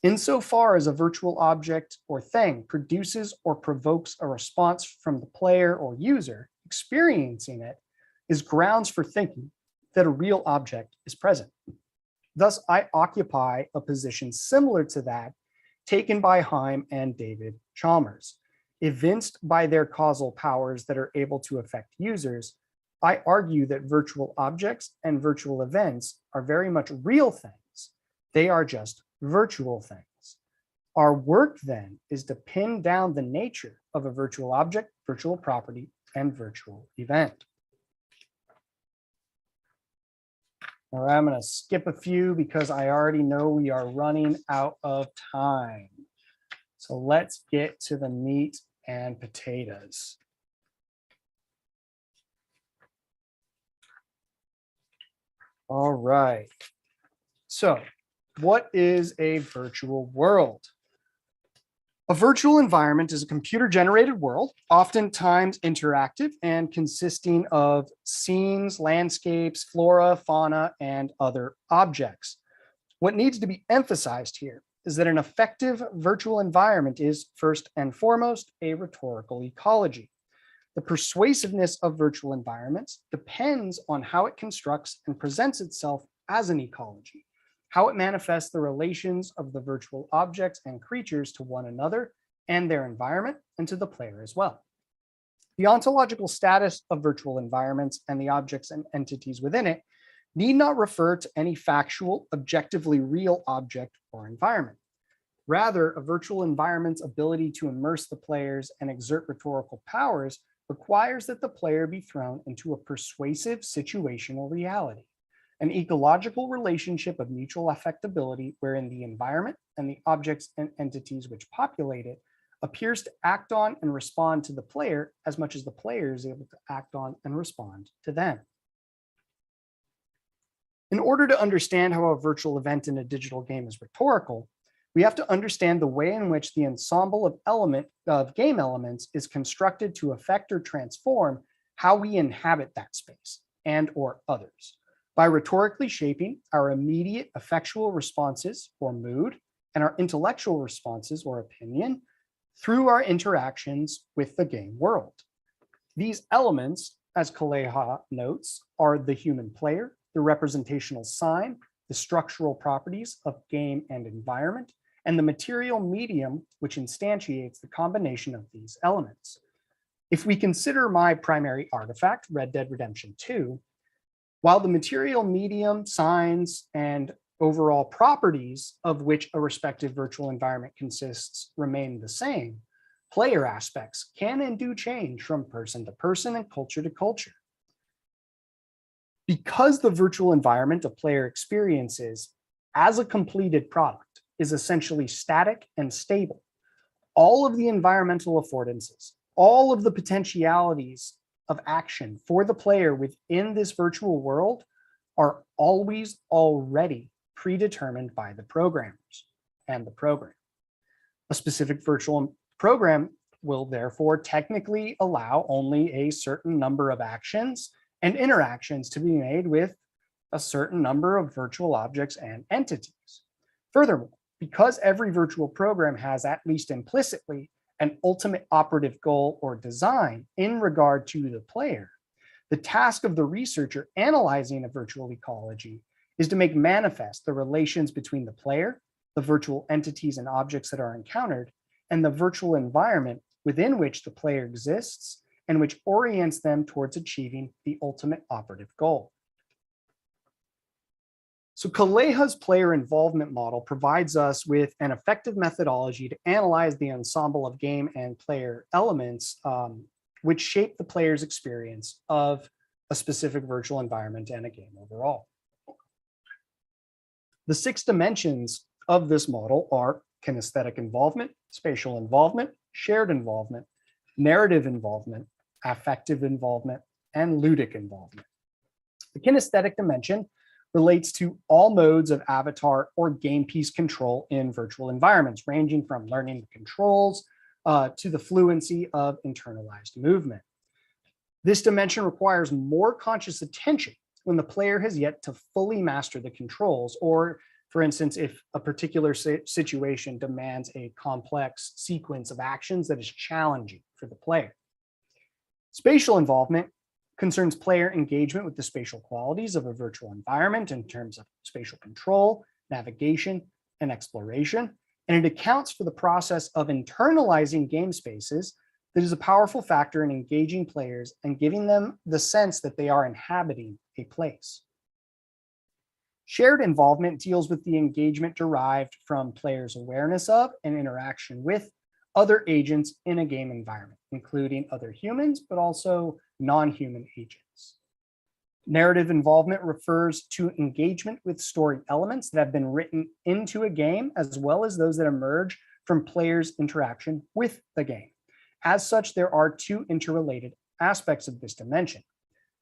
Insofar as a virtual object or thing produces or provokes a response from the player or user experiencing it is grounds for thinking that a real object is present. Thus, I occupy a position similar to that taken by Heim and David Chalmers. Evinced by their causal powers that are able to affect users, I argue that virtual objects and virtual events are very much real things. They are just virtual things. Our work then is to pin down the nature of a virtual object, virtual property, and virtual event. All right, I'm going to skip a few because I already know we are running out of time. So let's get to the meat and potatoes. All right. So what is a virtual world? A virtual environment is a computer-generated world, oftentimes interactive and consisting of scenes, landscapes, flora, fauna, and other objects. What needs to be emphasized here is that an effective virtual environment is, first and foremost, a rhetorical ecology. The persuasiveness of virtual environments depends on how it constructs and presents itself as an ecology, how it manifests the relations of the virtual objects and creatures to one another and their environment, and to the player as well. The ontological status of virtual environments and the objects and entities within it need not refer to any factual, objectively real object or environment. Rather, a virtual environment's ability to immerse the players and exert rhetorical powers requires that the player be thrown into a persuasive situational reality, an ecological relationship of mutual affectability wherein the environment and the objects and entities which populate it appears to act on and respond to the player as much as the player is able to act on and respond to them. In order to understand how a virtual event in a digital game is rhetorical, we have to understand the way in which the ensemble of game elements is constructed to affect or transform how we inhabit that space and or others, by rhetorically shaping our immediate effectual responses or mood and our intellectual responses or opinion through our interactions with the game world. These elements, as Kaleha notes, are the human player, the representational sign, the structural properties of game and environment, and the material medium which instantiates the combination of these elements. If we consider my primary artifact, Red Dead Redemption 2, while the material medium, signs, and overall properties of which a respective virtual environment consists remain the same, player aspects can and do change from person to person and culture to culture. Because the virtual environment a player experiences as a completed product is essentially static and stable, all of the environmental affordances, all of the potentialities of action for the player within this virtual world are always already predetermined by the programmers and the program. A specific virtual program will therefore technically allow only a certain number of actions and interactions to be made with a certain number of virtual objects and entities. Furthermore, because every virtual program has, at least implicitly, an ultimate operative goal or design in regard to the player, the task of the researcher analyzing a virtual ecology is to make manifest the relations between the player, the virtual entities and objects that are encountered, and the virtual environment within which the player exists and which orients them towards achieving the ultimate operative goal. So Kaleha's player involvement model provides us with an effective methodology to analyze the ensemble of game and player elements which shape the player's experience of a specific virtual environment and a game overall. The 6 dimensions of this model are kinesthetic involvement, spatial involvement, shared involvement, narrative involvement, affective involvement, and ludic involvement. The kinesthetic dimension relates to all modes of avatar or game piece control in virtual environments, ranging from learning the controls to the fluency of internalized movement. This dimension requires more conscious attention when the player has yet to fully master the controls, or for instance, if a particular situation demands a complex sequence of actions that is challenging for the player. Spatial involvement concerns player engagement with the spatial qualities of a virtual environment in terms of spatial control, navigation, and exploration. And it accounts for the process of internalizing game spaces that is a powerful factor in engaging players and giving them the sense that they are inhabiting a place. Shared involvement deals with the engagement derived from players' awareness of and interaction with other agents in a game environment, including other humans, but also non-human agents. Narrative involvement refers to engagement with story elements that have been written into a game, as well as those that emerge from players' interaction with the game. As such, there are 2 interrelated aspects of this dimension: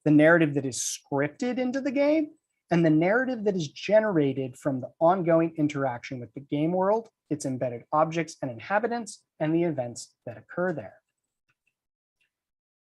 the narrative that is scripted into the game and the narrative that is generated from the ongoing interaction with the game world, its embedded objects and inhabitants, and the events that occur there.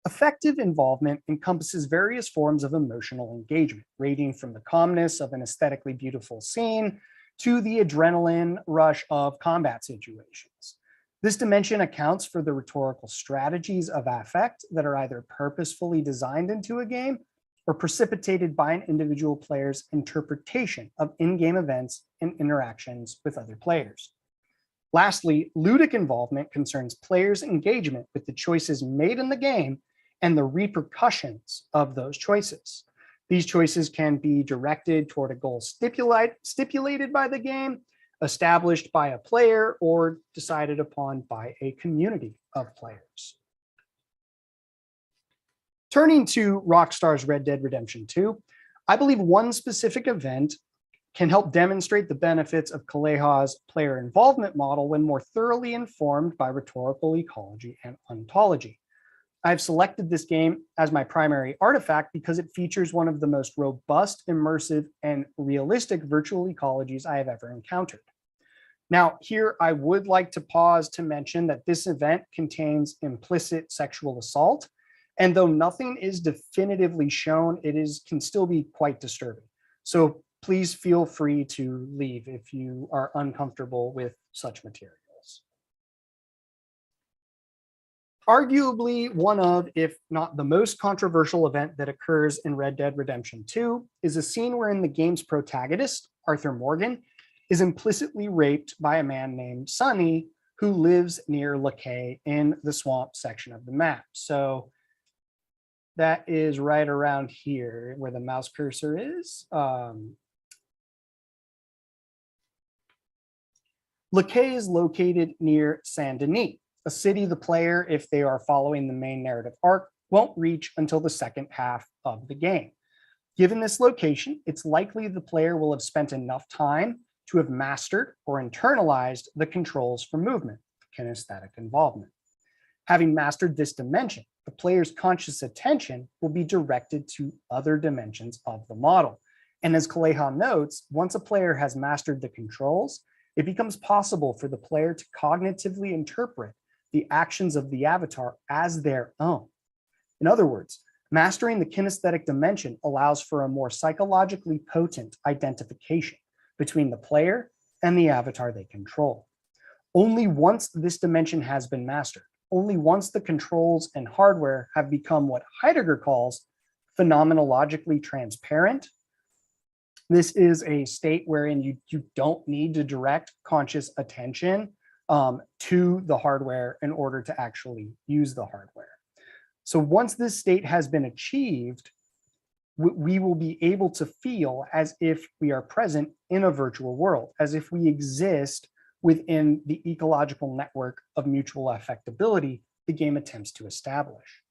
Affective involvement encompasses various forms of emotional engagement, ranging from the calmness of an aesthetically beautiful scene to the adrenaline rush of combat situations. This dimension accounts for the rhetorical strategies of affect that are either purposefully designed into a game or precipitated by an individual player's interpretation of in-game events and interactions with other players. Lastly, ludic involvement concerns players' engagement with the choices made in the game and the repercussions of those choices. These choices can be directed toward a goal stipulated by the game, established by a player, or decided upon by a community of players. Turning to Rockstar's Red Dead Redemption 2, I believe one specific event can help demonstrate the benefits of Kaleha's player involvement model when more thoroughly informed by rhetorical ecology and ontology. I've selected this game as my primary artifact because it features one of the most robust, immersive, and realistic virtual ecologies I have ever encountered. Now, here I would like to pause to mention that this event contains implicit sexual assault, and though nothing is definitively shown, can still be quite disturbing. So please feel free to leave if you are uncomfortable with such materials. Arguably one of, if not the most controversial event that occurs in Red Dead Redemption 2 is a scene wherein the game's protagonist, Arthur Morgan, is implicitly raped by a man named Sonny who lives near Lakay in the swamp section of the map. So that is right around here where the mouse cursor is. Lakay is located near Saint Denis, a city the player, if they are following the main narrative arc, won't reach until the second half of the game. Given this location, it's likely the player will have spent enough time to have mastered or internalized the controls for movement, kinesthetic involvement. Having mastered this dimension, the player's conscious attention will be directed to other dimensions of the model. And as Kaleha notes, once a player has mastered the controls, it becomes possible for the player to cognitively interpret the actions of the avatar as their own. In other words, mastering the kinesthetic dimension allows for a more psychologically potent identification between the player and the avatar they control. Only once this dimension has been mastered, only once the controls and hardware have become what Heidegger calls phenomenologically transparent. This is a state wherein you don't need to direct conscious attention to the hardware in order to actually use the hardware. So once this state has been achieved, we will be able to feel as if we are present in a virtual world, as if we exist within the ecological network of mutual affectability the game attempts to establish.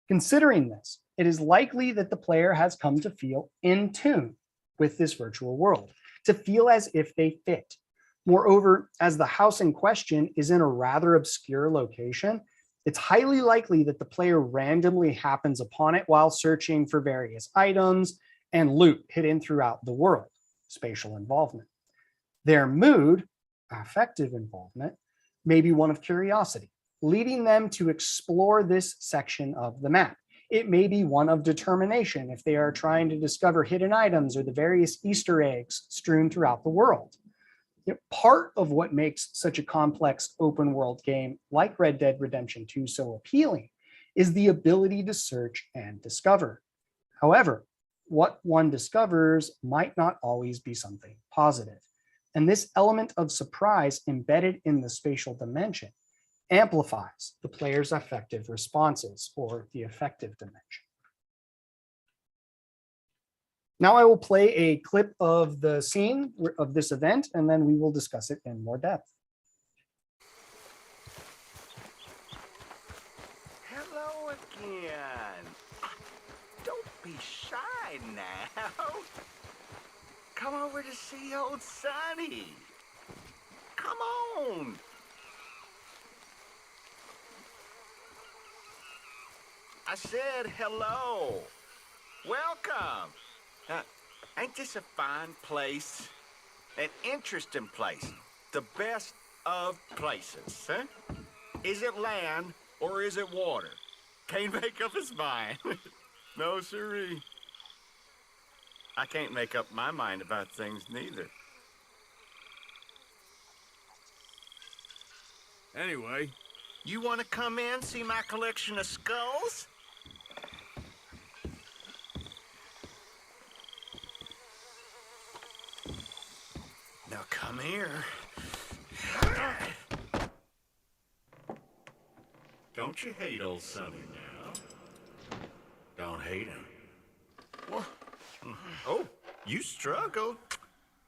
Considering this, it is likely that the player has come to feel in tune with this virtual world, to feel as if they fit. Moreover, as the house in question is in a rather obscure location, it's highly likely that the player randomly happens upon it while searching for various items and loot hidden throughout the world, spatial involvement. Their mood, affective involvement, may be one of curiosity, leading them to explore this section of the map. It may be one of determination if they are trying to discover hidden items or the various Easter eggs strewn throughout the world. Part of what makes such a complex open world game like Red Dead Redemption 2 so appealing is the ability to search and discover. However, what one discovers might not always be something positive. And this element of surprise embedded in the spatial dimension amplifies the player's affective responses, or the affective dimension. Now I will play a clip of the scene of this event, and then we will discuss it in more depth. Hello again. Don't be shy now. Come over to see old Sonny. Come on. I said hello. Welcome. Ain't this a fine place? An interesting place. The best of places, huh? Is it land or is it water? Can't make up his mind. No, sirree. I can't make up my mind about things neither. Anyway, you want to come in, see my collection of skulls? Now come here. Don't you hate old Sonny now? Don't hate him. What? Oh, you struggled.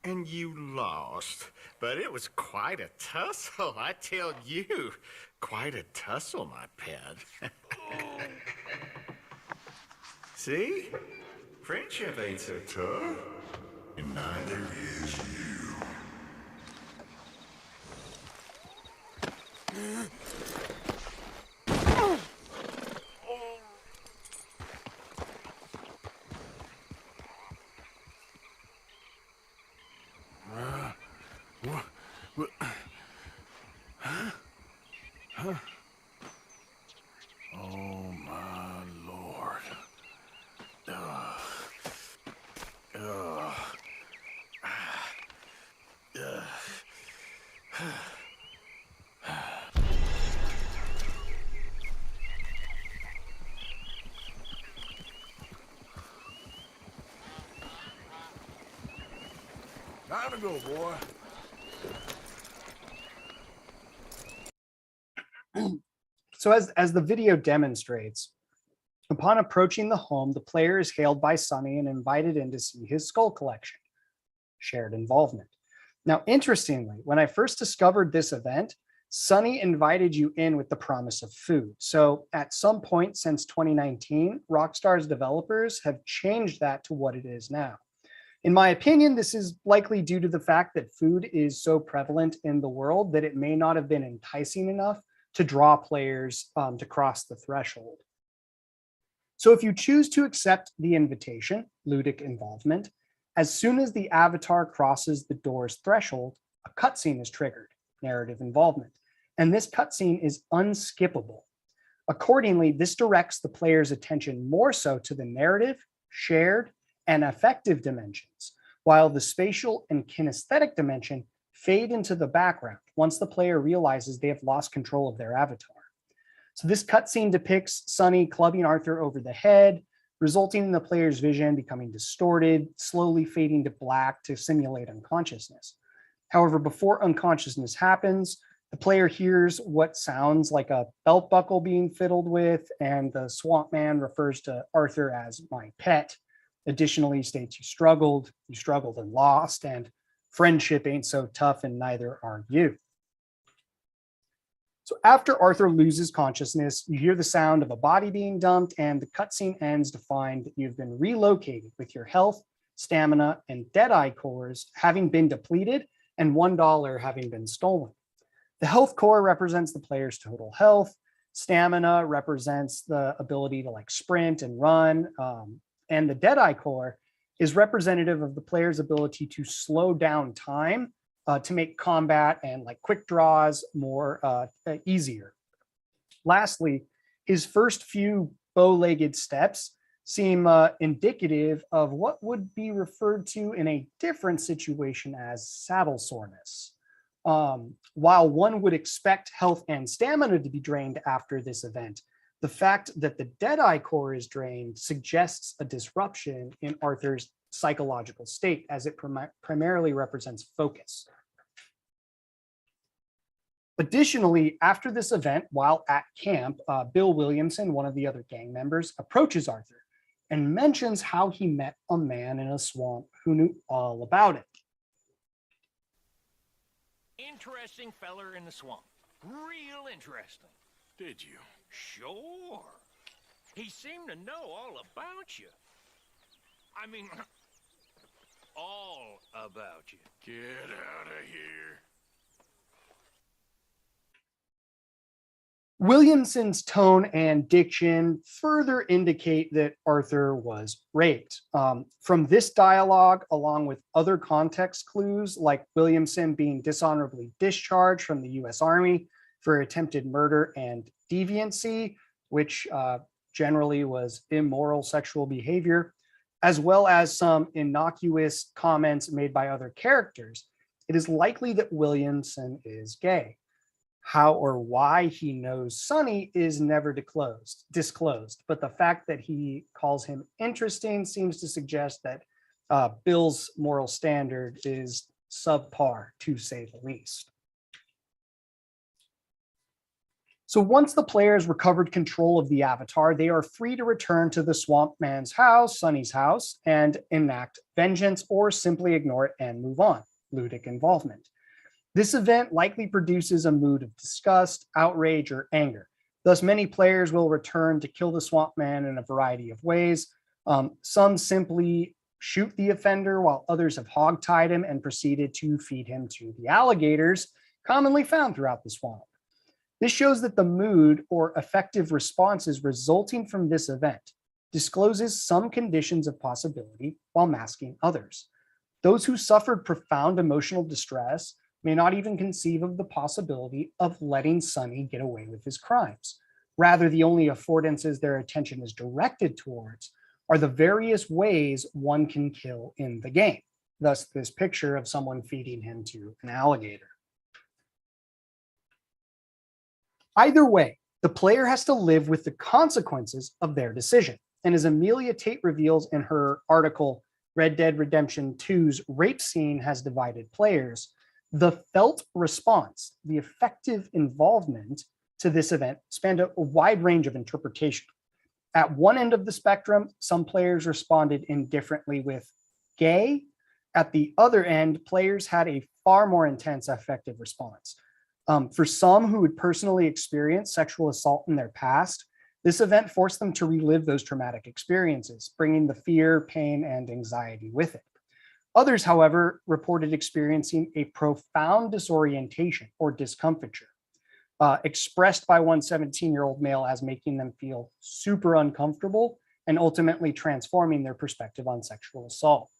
And you lost. But it was quite a tussle, I tell you. Quite a tussle, my pet. See? Friendship ain't so tough. And neither is you. Oh my Lord. Time to go, boy. So as the video demonstrates, upon approaching the home, the player is hailed by Sonny and invited in to see his skull collection. Shared involvement. Now, interestingly, when I first discovered this event, Sonny invited you in with the promise of food. So at some point since 2019, Rockstar's developers have changed that to what it is now. In my opinion, this is likely due to the fact that food is so prevalent in the world that it may not have been enticing enough to draw players to cross the threshold. So if you choose to accept the invitation, ludic involvement, as soon as the avatar crosses the door's threshold, a cutscene is triggered, narrative involvement, and this cutscene is unskippable. Accordingly, this directs the player's attention more so to the narrative, shared, and affective dimensions, while the spatial and kinesthetic dimension fade into the background once the player realizes they have lost control of their avatar. So this cutscene depicts Sunny clubbing Arthur over the head, resulting in the player's vision becoming distorted, slowly fading to black to simulate unconsciousness. However, before unconsciousness happens, the player hears what sounds like a belt buckle being fiddled with, and the swamp man refers to Arthur as my pet. Additionally, states you struggled and lost, and friendship ain't so tough and neither are you. So after Arthur loses consciousness, you hear the sound of a body being dumped, and the cutscene ends to find that you've been relocated with your health, stamina, and Deadeye cores having been depleted and $1 having been stolen. The health core represents the player's total health. Stamina represents the ability to like sprint and run. And the Deadeye core is representative of the player's ability to slow down time to make combat and like quick draws more easier. Lastly, his first few bow-legged steps seem indicative of what would be referred to in a different situation as saddle soreness. While one would expect health and stamina to be drained after this event, the fact that the Deadeye core is drained suggests a disruption in Arthur's psychological state, as it primarily represents focus. Additionally, after this event, while at camp, Bill Williamson, one of the other gang members, approaches Arthur and mentions how he met a man in a swamp who knew all about it. Interesting feller in the swamp. Real interesting. Did you? Sure. He seemed to know all about you. I mean, all about you. Get out of here. Williamson's tone and diction further indicate that Arthur was raped. From this dialogue, along with other context clues, like Williamson being dishonorably discharged from the US Army for attempted murder and deviancy, which generally was immoral sexual behavior, as well as some innocuous comments made by other characters, it is likely that Williamson is gay. How or why he knows Sunny is never disclosed, but the fact that he calls him interesting seems to suggest that Bill's moral standard is subpar, to say the least. So once the players recovered control of the avatar, they are free to return to the swamp man's house, Sunny's house, and enact vengeance or simply ignore it and move on. Ludic involvement. This event likely produces a mood of disgust, outrage, or anger. Thus, many players will return to kill the swamp man in a variety of ways. Some simply shoot the offender, while others have hogtied him and proceeded to feed him to the alligators commonly found throughout the swamp. This shows that the mood or affective responses resulting from this event discloses some conditions of possibility while masking others. Those who suffered profound emotional distress may not even conceive of the possibility of letting Sunny get away with his crimes. Rather, the only affordances their attention is directed towards are the various ways one can kill in the game. Thus, this picture of someone feeding him to an alligator. Either way, the player has to live with the consequences of their decision. And as Amelia Tate reveals in her article, Red Dead Redemption 2's rape scene has divided players, the felt response, the effective involvement to this event spanned a wide range of interpretation. At one end of the spectrum, some players responded indifferently with gay. At the other end, players had a far more intense affective response. For some who had personally experienced sexual assault in their past, this event forced them to relive those traumatic experiences, bringing the fear, pain, and anxiety with it. Others, however, reported experiencing a profound disorientation or discomfiture, expressed by one 17-year-old male as making them feel super uncomfortable and ultimately transforming their perspective on sexual assault.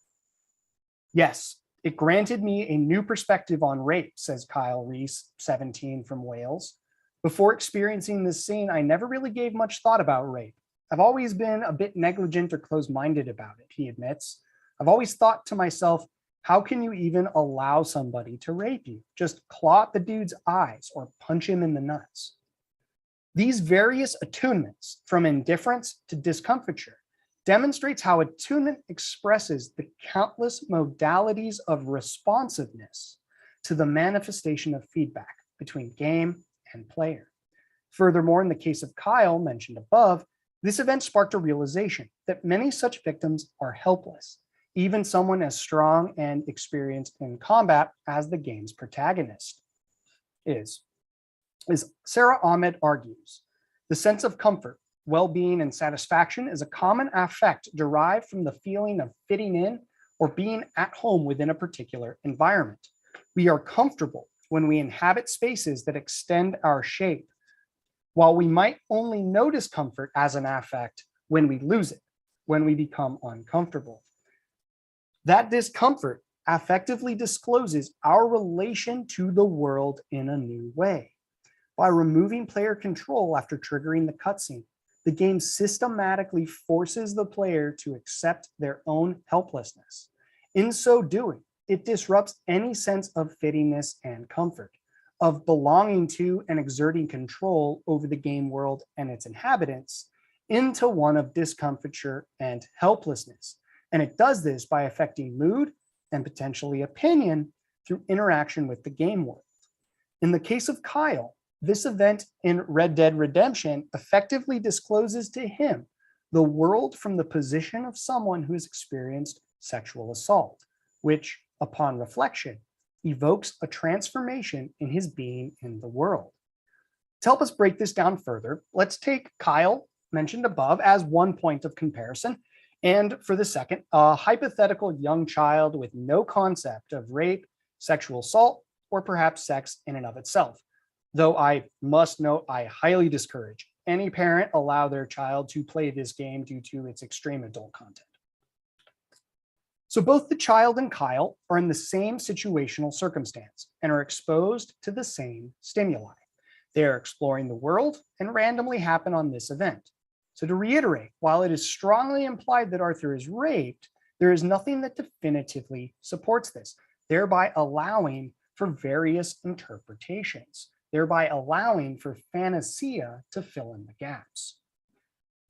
Yes, it granted me a new perspective on rape, says Kyle Reese, 17, from Wales. Before experiencing this scene, I never really gave much thought about rape. I've always been a bit negligent or closed-minded about it, he admits. I've always thought to myself, How can you even allow somebody to rape you? Just claw at the dude's eyes or punch him in the nuts. These various attunements, from indifference to discomfiture, demonstrates how attunement expresses the countless modalities of responsiveness to the manifestation of feedback between game and player. Furthermore, in the case of Kyle mentioned above, this event sparked a realization that many such victims are helpless, even someone as strong and experienced in combat as the game's protagonist is. As Sarah Ahmed argues, the sense of comfort, well-being, and satisfaction is a common affect derived from the feeling of fitting in or being at home within a particular environment. We are comfortable when we inhabit spaces that extend our shape, while we might only notice comfort as an affect when we lose it, when we become uncomfortable. That discomfort affectively discloses our relation to the world in a new way. By removing player control after triggering the cutscene, the game systematically forces the player to accept their own helplessness. In so doing, it disrupts any sense of fittingness and comfort, of belonging to and exerting control over the game world and its inhabitants, into one of discomfiture and helplessness. And it does this by affecting mood and potentially opinion through interaction with the game world. In the case of Kyle, this event in Red Dead Redemption effectively discloses to him the world from the position of someone who has experienced sexual assault, which, upon reflection, evokes a transformation in his being in the world. To help us break this down further, let's take Kyle, mentioned above, as one point of comparison, and for the second, a hypothetical young child with no concept of rape, sexual assault, or perhaps sex in and of itself. Though I must note, I highly discourage any parent allow their child to play this game due to its extreme adult content. So both the child and Kyle are in the same situational circumstance and are exposed to the same stimuli. They are exploring the world and randomly happen on this event. So to reiterate, while it is strongly implied that Arthur is raped, there is nothing that definitively supports this, thereby allowing for various interpretations, thereby allowing for Fantasia to fill in the gaps.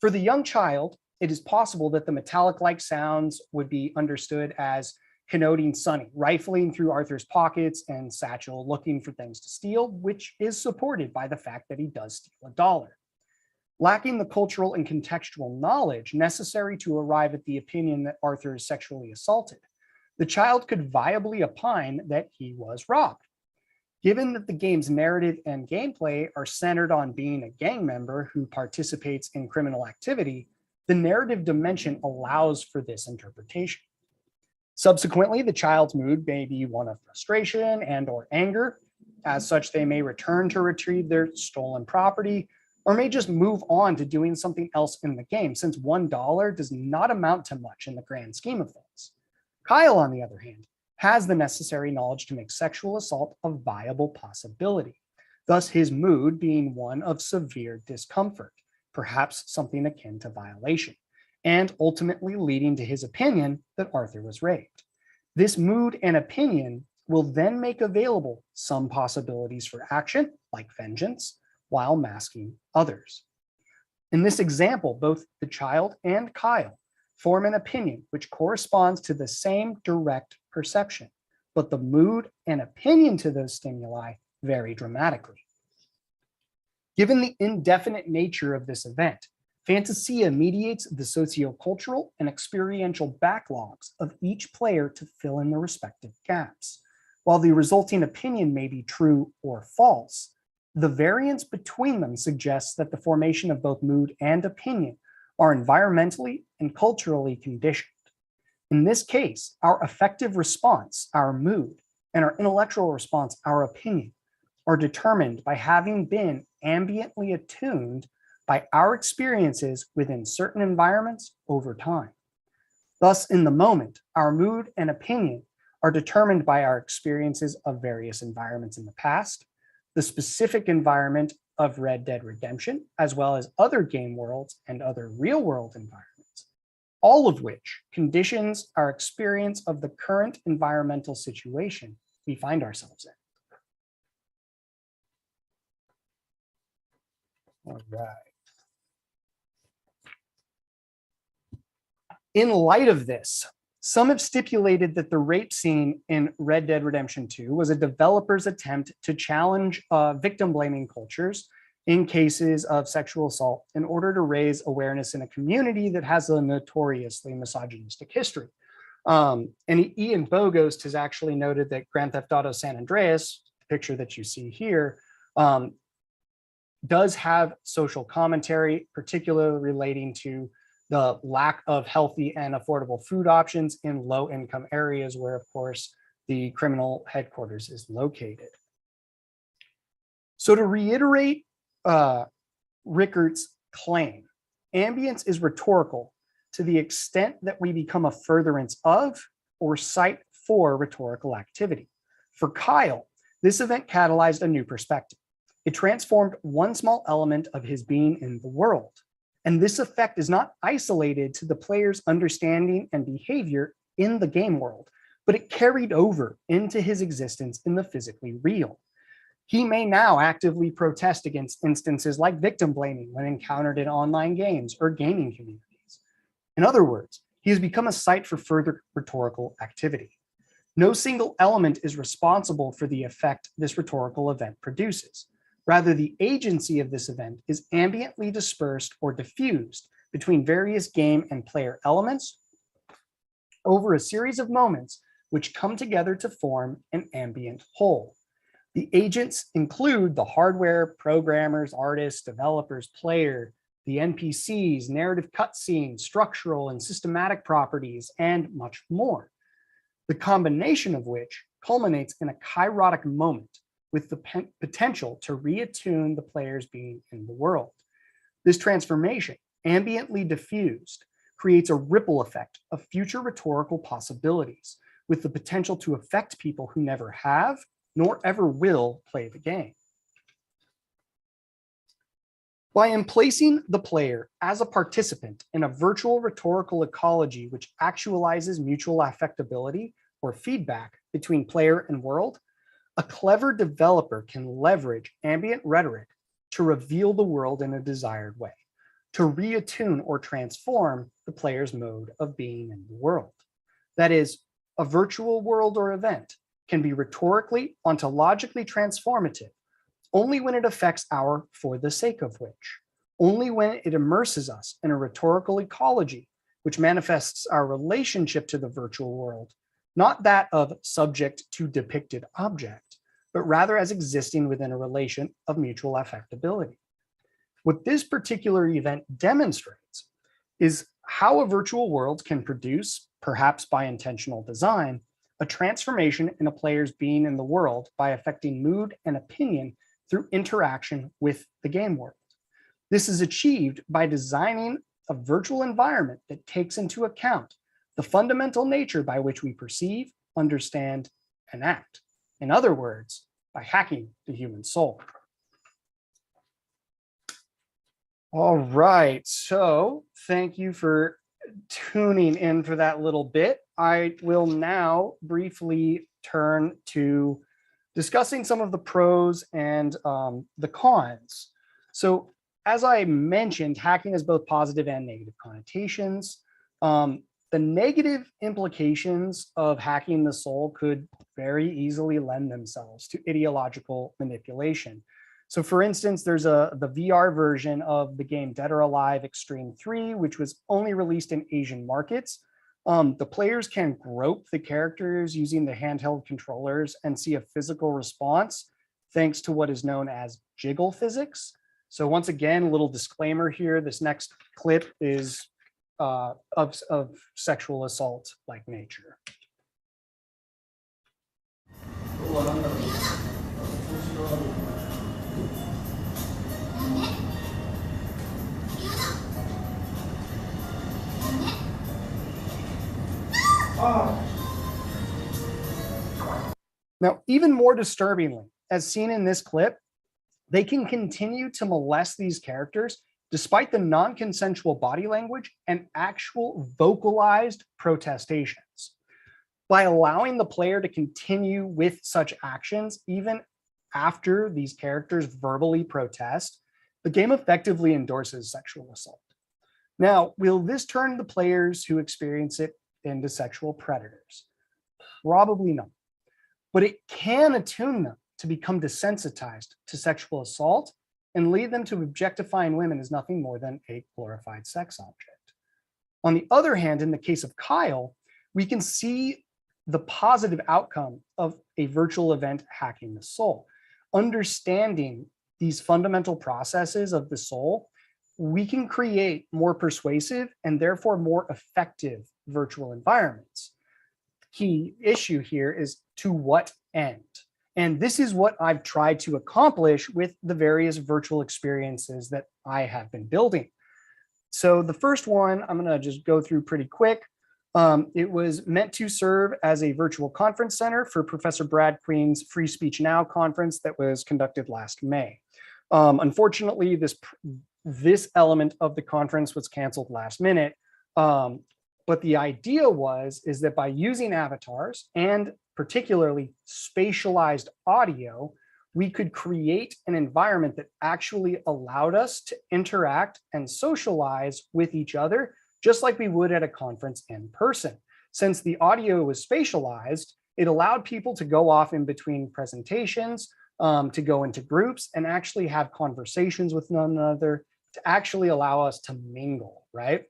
For the young child, it is possible that the metallic-like sounds would be understood as connoting Sonny, rifling through Arthur's pockets and satchel, looking for things to steal, which is supported by the fact that he does steal $1. Lacking the cultural and contextual knowledge necessary to arrive at the opinion that Arthur is sexually assaulted, the child could viably opine that he was robbed. Given that the game's narrative and gameplay are centered on being a gang member who participates in criminal activity, the narrative dimension allows for this interpretation. Subsequently, the child's mood may be one of frustration and or anger. As such, they may return to retrieve their stolen property, or may just move on to doing something else in the game, since $1 does not amount to much in the grand scheme of things. Kyle, on the other hand, has the necessary knowledge to make sexual assault a viable possibility, thus his mood being one of severe discomfort, perhaps something akin to violation, and ultimately leading to his opinion that Arthur was raped. This mood and opinion will then make available some possibilities for action, like vengeance, while masking others. In this example, both the child and Kyle form an opinion which corresponds to the same direct perception, but the mood and opinion to those stimuli vary dramatically. Given the indefinite nature of this event, Fantasia mediates the sociocultural and experiential backlogs of each player to fill in the respective gaps. While the resulting opinion may be true or false, the variance between them suggests that the formation of both mood and opinion are environmentally and culturally conditioned. In this case, our affective response, our mood, and our intellectual response, our opinion, are determined by having been ambiently attuned by our experiences within certain environments over time. Thus, in the moment, our mood and opinion are determined by our experiences of various environments in the past, the specific environment of Red Dead Redemption, as well as other game worlds and other real-world environments, all of which conditions our experience of the current environmental situation we find ourselves in. All right. In light of this, some have stipulated that the rape scene in Red Dead Redemption 2 was a developer's attempt to challenge victim-blaming cultures in cases of sexual assault in order to raise awareness in a community that has a notoriously misogynistic history. And Ian Bogost has actually noted that Grand Theft Auto San Andreas, the picture that you see here, does have social commentary, particularly relating to the lack of healthy and affordable food options in low-income areas where, of course, the criminal headquarters is located. So to reiterate Rickert's claim, ambience is rhetorical to the extent that we become a furtherance of or site for rhetorical activity. For Kyle, this event catalyzed a new perspective. It transformed one small element of his being in the world. And this effect is not isolated to the player's understanding and behavior in the game world, but it carried over into his existence in the physically real. He may now actively protest against instances like victim blaming when encountered in online games or gaming communities. In other words, he has become a site for further rhetorical activity. No single element is responsible for the effect this rhetorical event produces. Rather, the agency of this event is ambiently dispersed or diffused between various game and player elements over a series of moments which come together to form an ambient whole. The agents include the hardware, programmers, artists, developers, player, the NPCs, narrative cutscenes, structural and systematic properties, and much more. The combination of which culminates in a kairotic moment with the potential to reattune the player's being in the world. This transformation, ambiently diffused, creates a ripple effect of future rhetorical possibilities with the potential to affect people who never have nor ever will play the game. By emplacing the player as a participant in a virtual rhetorical ecology which actualizes mutual affectability or feedback between player and world, a clever developer can leverage ambient rhetoric to reveal the world in a desired way, to reattune or transform the player's mode of being in the world. That is, a virtual world or event can be rhetorically, ontologically transformative only when it affects our for the sake of which, only when it immerses us in a rhetorical ecology which manifests our relationship to the virtual world, not that of subject to depicted object, but rather as existing within a relation of mutual affectability. What this particular event demonstrates is how a virtual world can produce, perhaps by intentional design, a transformation in a player's being in the world by affecting mood and opinion through interaction with the game world. This is achieved by designing a virtual environment that takes into account the fundamental nature by which we perceive, understand, and act. In other words, by hacking the human soul. All right, so thank you for tuning in for that little bit. I will now briefly turn to discussing some of the pros and the cons. So as I mentioned, hacking has both positive and negative connotations. The negative implications of hacking the soul could very easily lend themselves to ideological manipulation. So for instance, there's the VR version of the game Dead or Alive Extreme 3, which was only released in Asian markets. The players can grope the characters using the handheld controllers and see a physical response thanks to what is known as jiggle physics. So once again, a little disclaimer here, this next clip is of sexual assault like nature. Now, even more disturbingly, as seen in this clip, they can continue to molest these characters despite the non-consensual body language and actual vocalized protestations. By allowing the player to continue with such actions, even after these characters verbally protest, the game effectively endorses sexual assault. Now, will this turn the players who experience it into sexual predators? Probably not, but it can attune them to become desensitized to sexual assault and lead them to objectifying women as nothing more than a glorified sex object. On the other hand, in the case of Kyle, we can see the positive outcome of a virtual event hacking the soul. Understanding these fundamental processes of the soul, we can create more persuasive and therefore more effective virtual environments. Key issue here is to what end? And this is what I've tried to accomplish with the various virtual experiences that I have been building. So the first one, I'm going to just go through pretty quick. It was meant to serve as a virtual conference center for Professor Brad Queen's Free Speech Now conference that was conducted last May. Unfortunately, this element of the conference was canceled last minute. But the idea is that by using avatars and particularly spatialized audio, we could create an environment that actually allowed us to interact and socialize with each other, just like we would at a conference in person. Since the audio was spatialized, it allowed people to go off in between presentations, to go into groups and actually have conversations with one another, to actually allow us to mingle, right?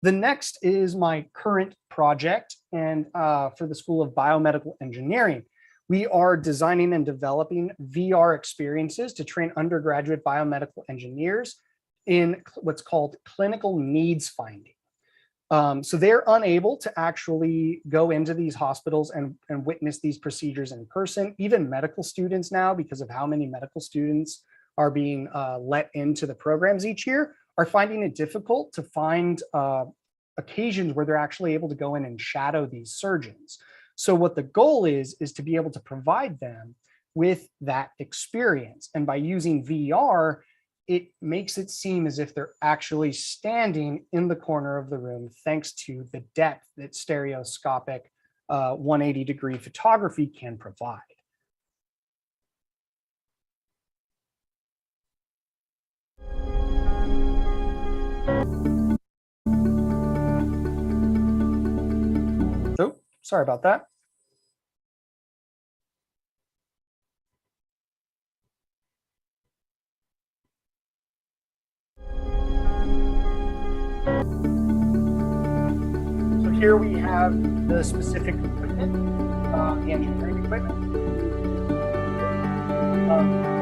The next is my current project, and for the School of Biomedical Engineering. We are designing and developing VR experiences to train undergraduate biomedical engineers in what's called clinical needs finding. So they're unable to actually go into these hospitals and witness these procedures in person. Even medical students now, because of how many medical students are being let into the programs each year, are finding it difficult to find occasions where they're actually able to go in and shadow these surgeons. So what the goal is to be able to provide them with that experience. And by using VR, it makes it seem as if they're actually standing in the corner of the room, thanks to the depth that stereoscopic 180-degree photography can provide. Oh, sorry about that. So here we have the specific equipment, the engineering equipment.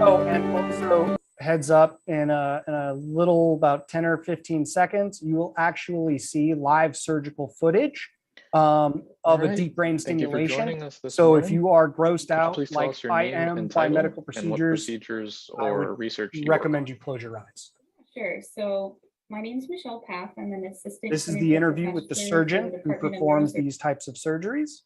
Oh, and also heads up, in a little about 10 or 15 seconds, you will actually see live surgical footage of a deep brain stimulation. So if you are grossed out like I am by medical procedures, I would recommend you close your eyes. Sure. So my name is Michelle Paff. I'm an assistant. This is the interview with the surgeon who performs these types of surgeries.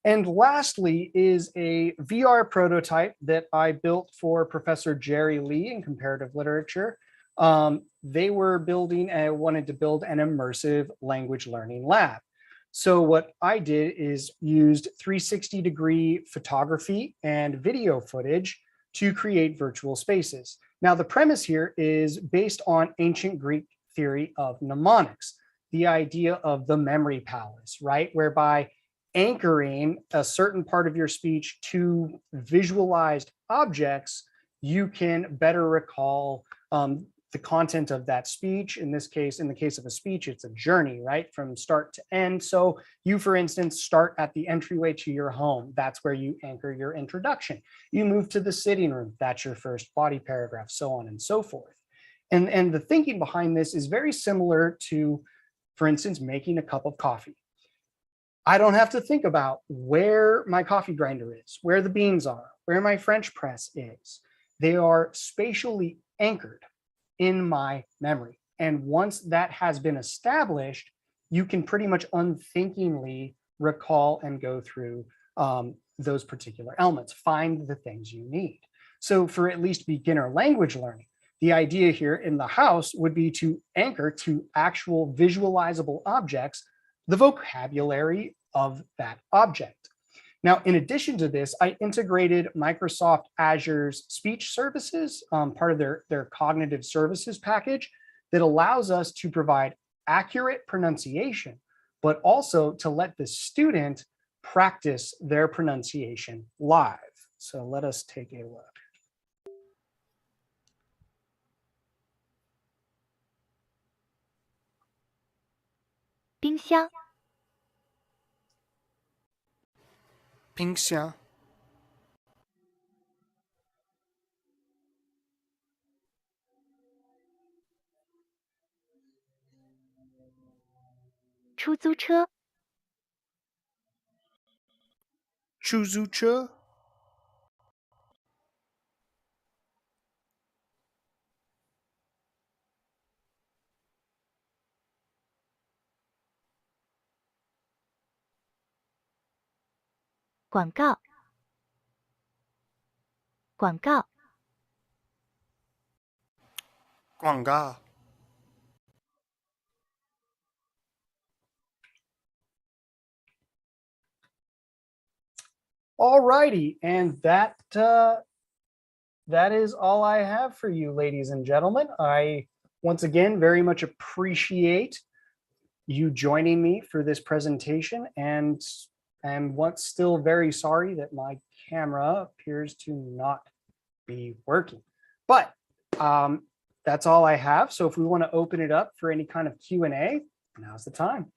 And lastly is a VR prototype that I built for Professor Jerry Lee in comparative literature. They were wanted to build an immersive language learning lab. So what I did is used 360-degree photography and video footage to create virtual spaces. Now, the premise here is based on ancient Greek theory of mnemonics, the idea of the memory palace, right? Whereby anchoring a certain part of your speech to visualized objects, you can better recall the content of that speech. In this case, in the case of a speech, it's a journey, right? From start to end. So you, for instance, start at the entryway to your home. That's where you anchor your introduction. You move to the sitting room. That's your first body paragraph, so on and so forth. And the thinking behind this is very similar to, for instance, making a cup of coffee. I don't have to think about where my coffee grinder is, where the beans are, where my French press is. They are spatially anchored in my memory. And once that has been established, you can pretty much unthinkingly recall and go through those particular elements, find the things you need. So for at least beginner language learning, the idea here in the house would be to anchor to actual visualizable objects the vocabulary of that object. Now, in addition to this, I integrated Microsoft Azure's speech services, part of their cognitive services package, that allows us to provide accurate pronunciation, but also to let the student practice their pronunciation live. So let us take a look. 冰箱、冰箱、出租车、出租车、广告、广告、广告。All righty, and that is all I have for you, ladies and gentlemen. I once again very much appreciate you joining me for this presentation, and I'm still very sorry that my camera appears to not be working. But that's all I have. So if we want to open it up for any kind of Q&A, now's the time.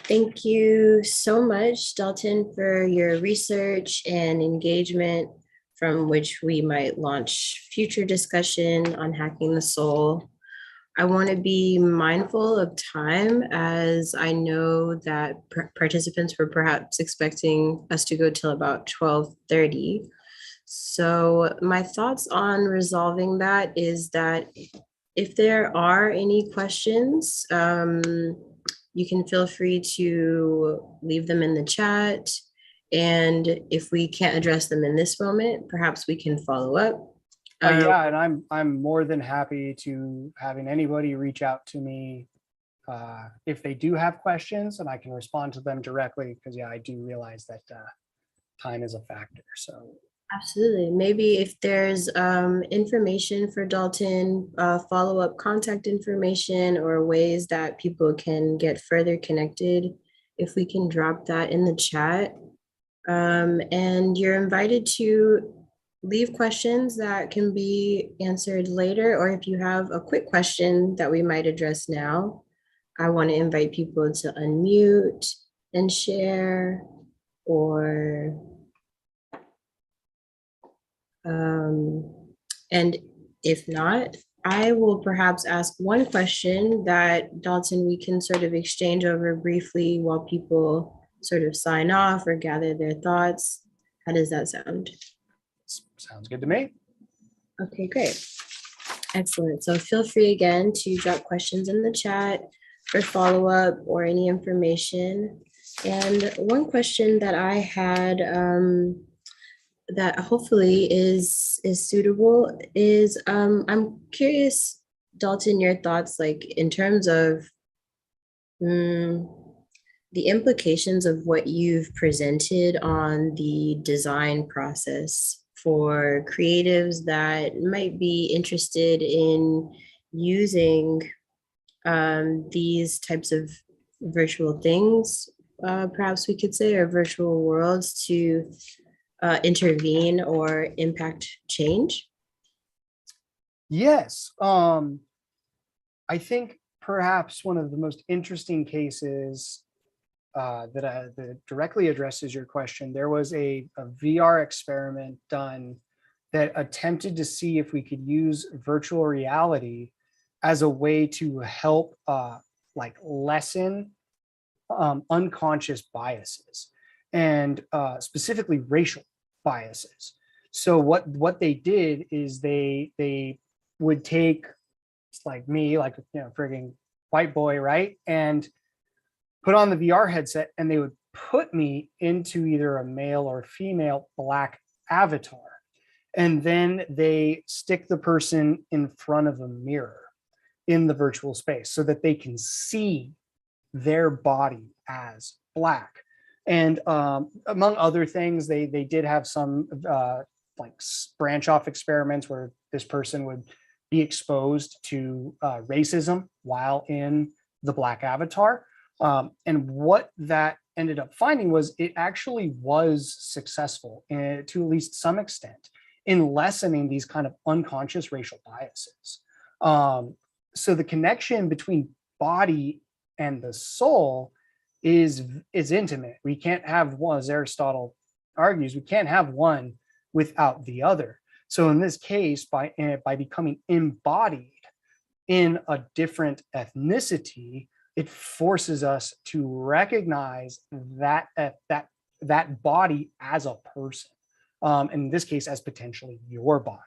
Thank you so much, Dalton, for your research and engagement from which we might launch future discussion on hacking the soul. I want to be mindful of time, as I know that participants were perhaps expecting us to go till about 12:30. So my thoughts on resolving that is that if there are any questions, you can feel free to leave them in the chat. And if we can't address them in this moment, perhaps we can follow up. Yeah, and I'm more than happy to having anybody reach out to me if they do have questions, and I can respond to them directly, because yeah, I do realize that time is a factor. So absolutely. Maybe if there's information for Dalton, follow-up contact information, or ways that people can get further connected, if we can drop that in the chat. And you're invited to leave questions that can be answered later, or if you have a quick question that we might address now, I want to invite people to unmute and share, or and if not, I will perhaps ask one question that, Dalton, we can sort of exchange over briefly while people sort of sign off or gather their thoughts. How does that sound? sounds good to me. Okay, great. Excellent. So feel free again to drop questions in the chat for follow-up or any information. And one question that I had that hopefully is suitable is I'm curious, Dalton, your thoughts, like in terms of the implications of what you've presented on the design process for creatives that might be interested in using these types of virtual things, perhaps we could say, or virtual worlds, to intervene or impact change? Yes. I think perhaps one of the most interesting cases that directly addresses your question, there was a VR experiment done that attempted to see if we could use virtual reality as a way to help like lessen unconscious biases and specifically racial biases. So what they did is they would take like me, like, you know, frigging white boy, right, and put on the VR headset, and they would put me into either a male or female black avatar, and then they stick the person in front of a mirror in the virtual space so that they can see their body as black. And among other things, they did have some like branch off experiments where this person would be exposed to racism while in the black avatar. And what that ended up finding was it actually was successful to at least some extent in lessening these kind of unconscious racial biases. So the connection between body and the soul is intimate. We can't have one, as Aristotle argues, we can't have one without the other. So in this case, by becoming embodied in a different ethnicity, it forces us to recognize that body as a person. In this case, as potentially your body.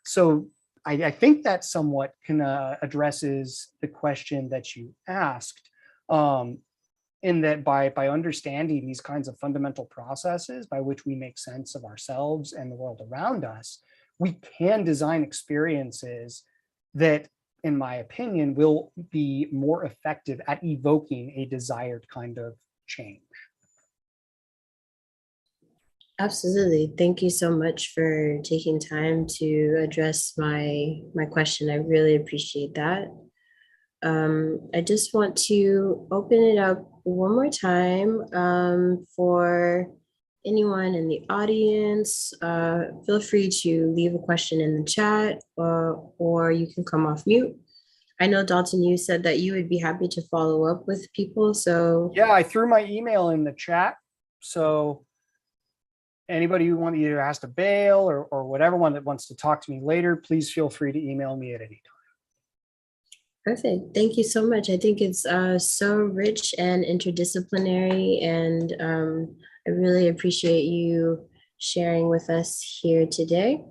So I think that somewhat can addresses the question that you asked, in that by understanding these kinds of fundamental processes by which we make sense of ourselves and the world around us, we can design experiences that, in my opinion, will be more effective at evoking a desired kind of change. Absolutely. Thank you so much for taking time to address my question. I really appreciate that. I just want to open it up one more time for anyone in the audience. Feel free to leave a question in the chat, or you can come off mute. I know, Dalton, you said that you would be happy to follow up with people. So yeah, I threw my email in the chat. So anybody who either has to bail or whatever one that wants to talk to me later, please feel free to email me at any time. Perfect. Thank you so much. I think it's so rich and interdisciplinary, and I really appreciate you sharing with us here today.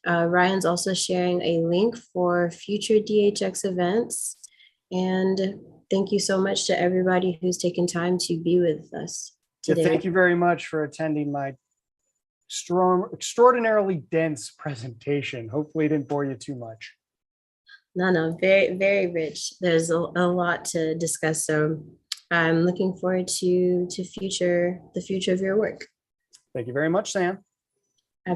Ryan's also sharing a link for future DHX events. And thank you so much to everybody who's taken time to be with us today. Yeah, thank you very much for attending my extraordinarily dense presentation. Hopefully it didn't bore you too much. No, very, very rich. There's a lot to discuss. So I'm looking forward to the future of your work. Thank you very much, Sam.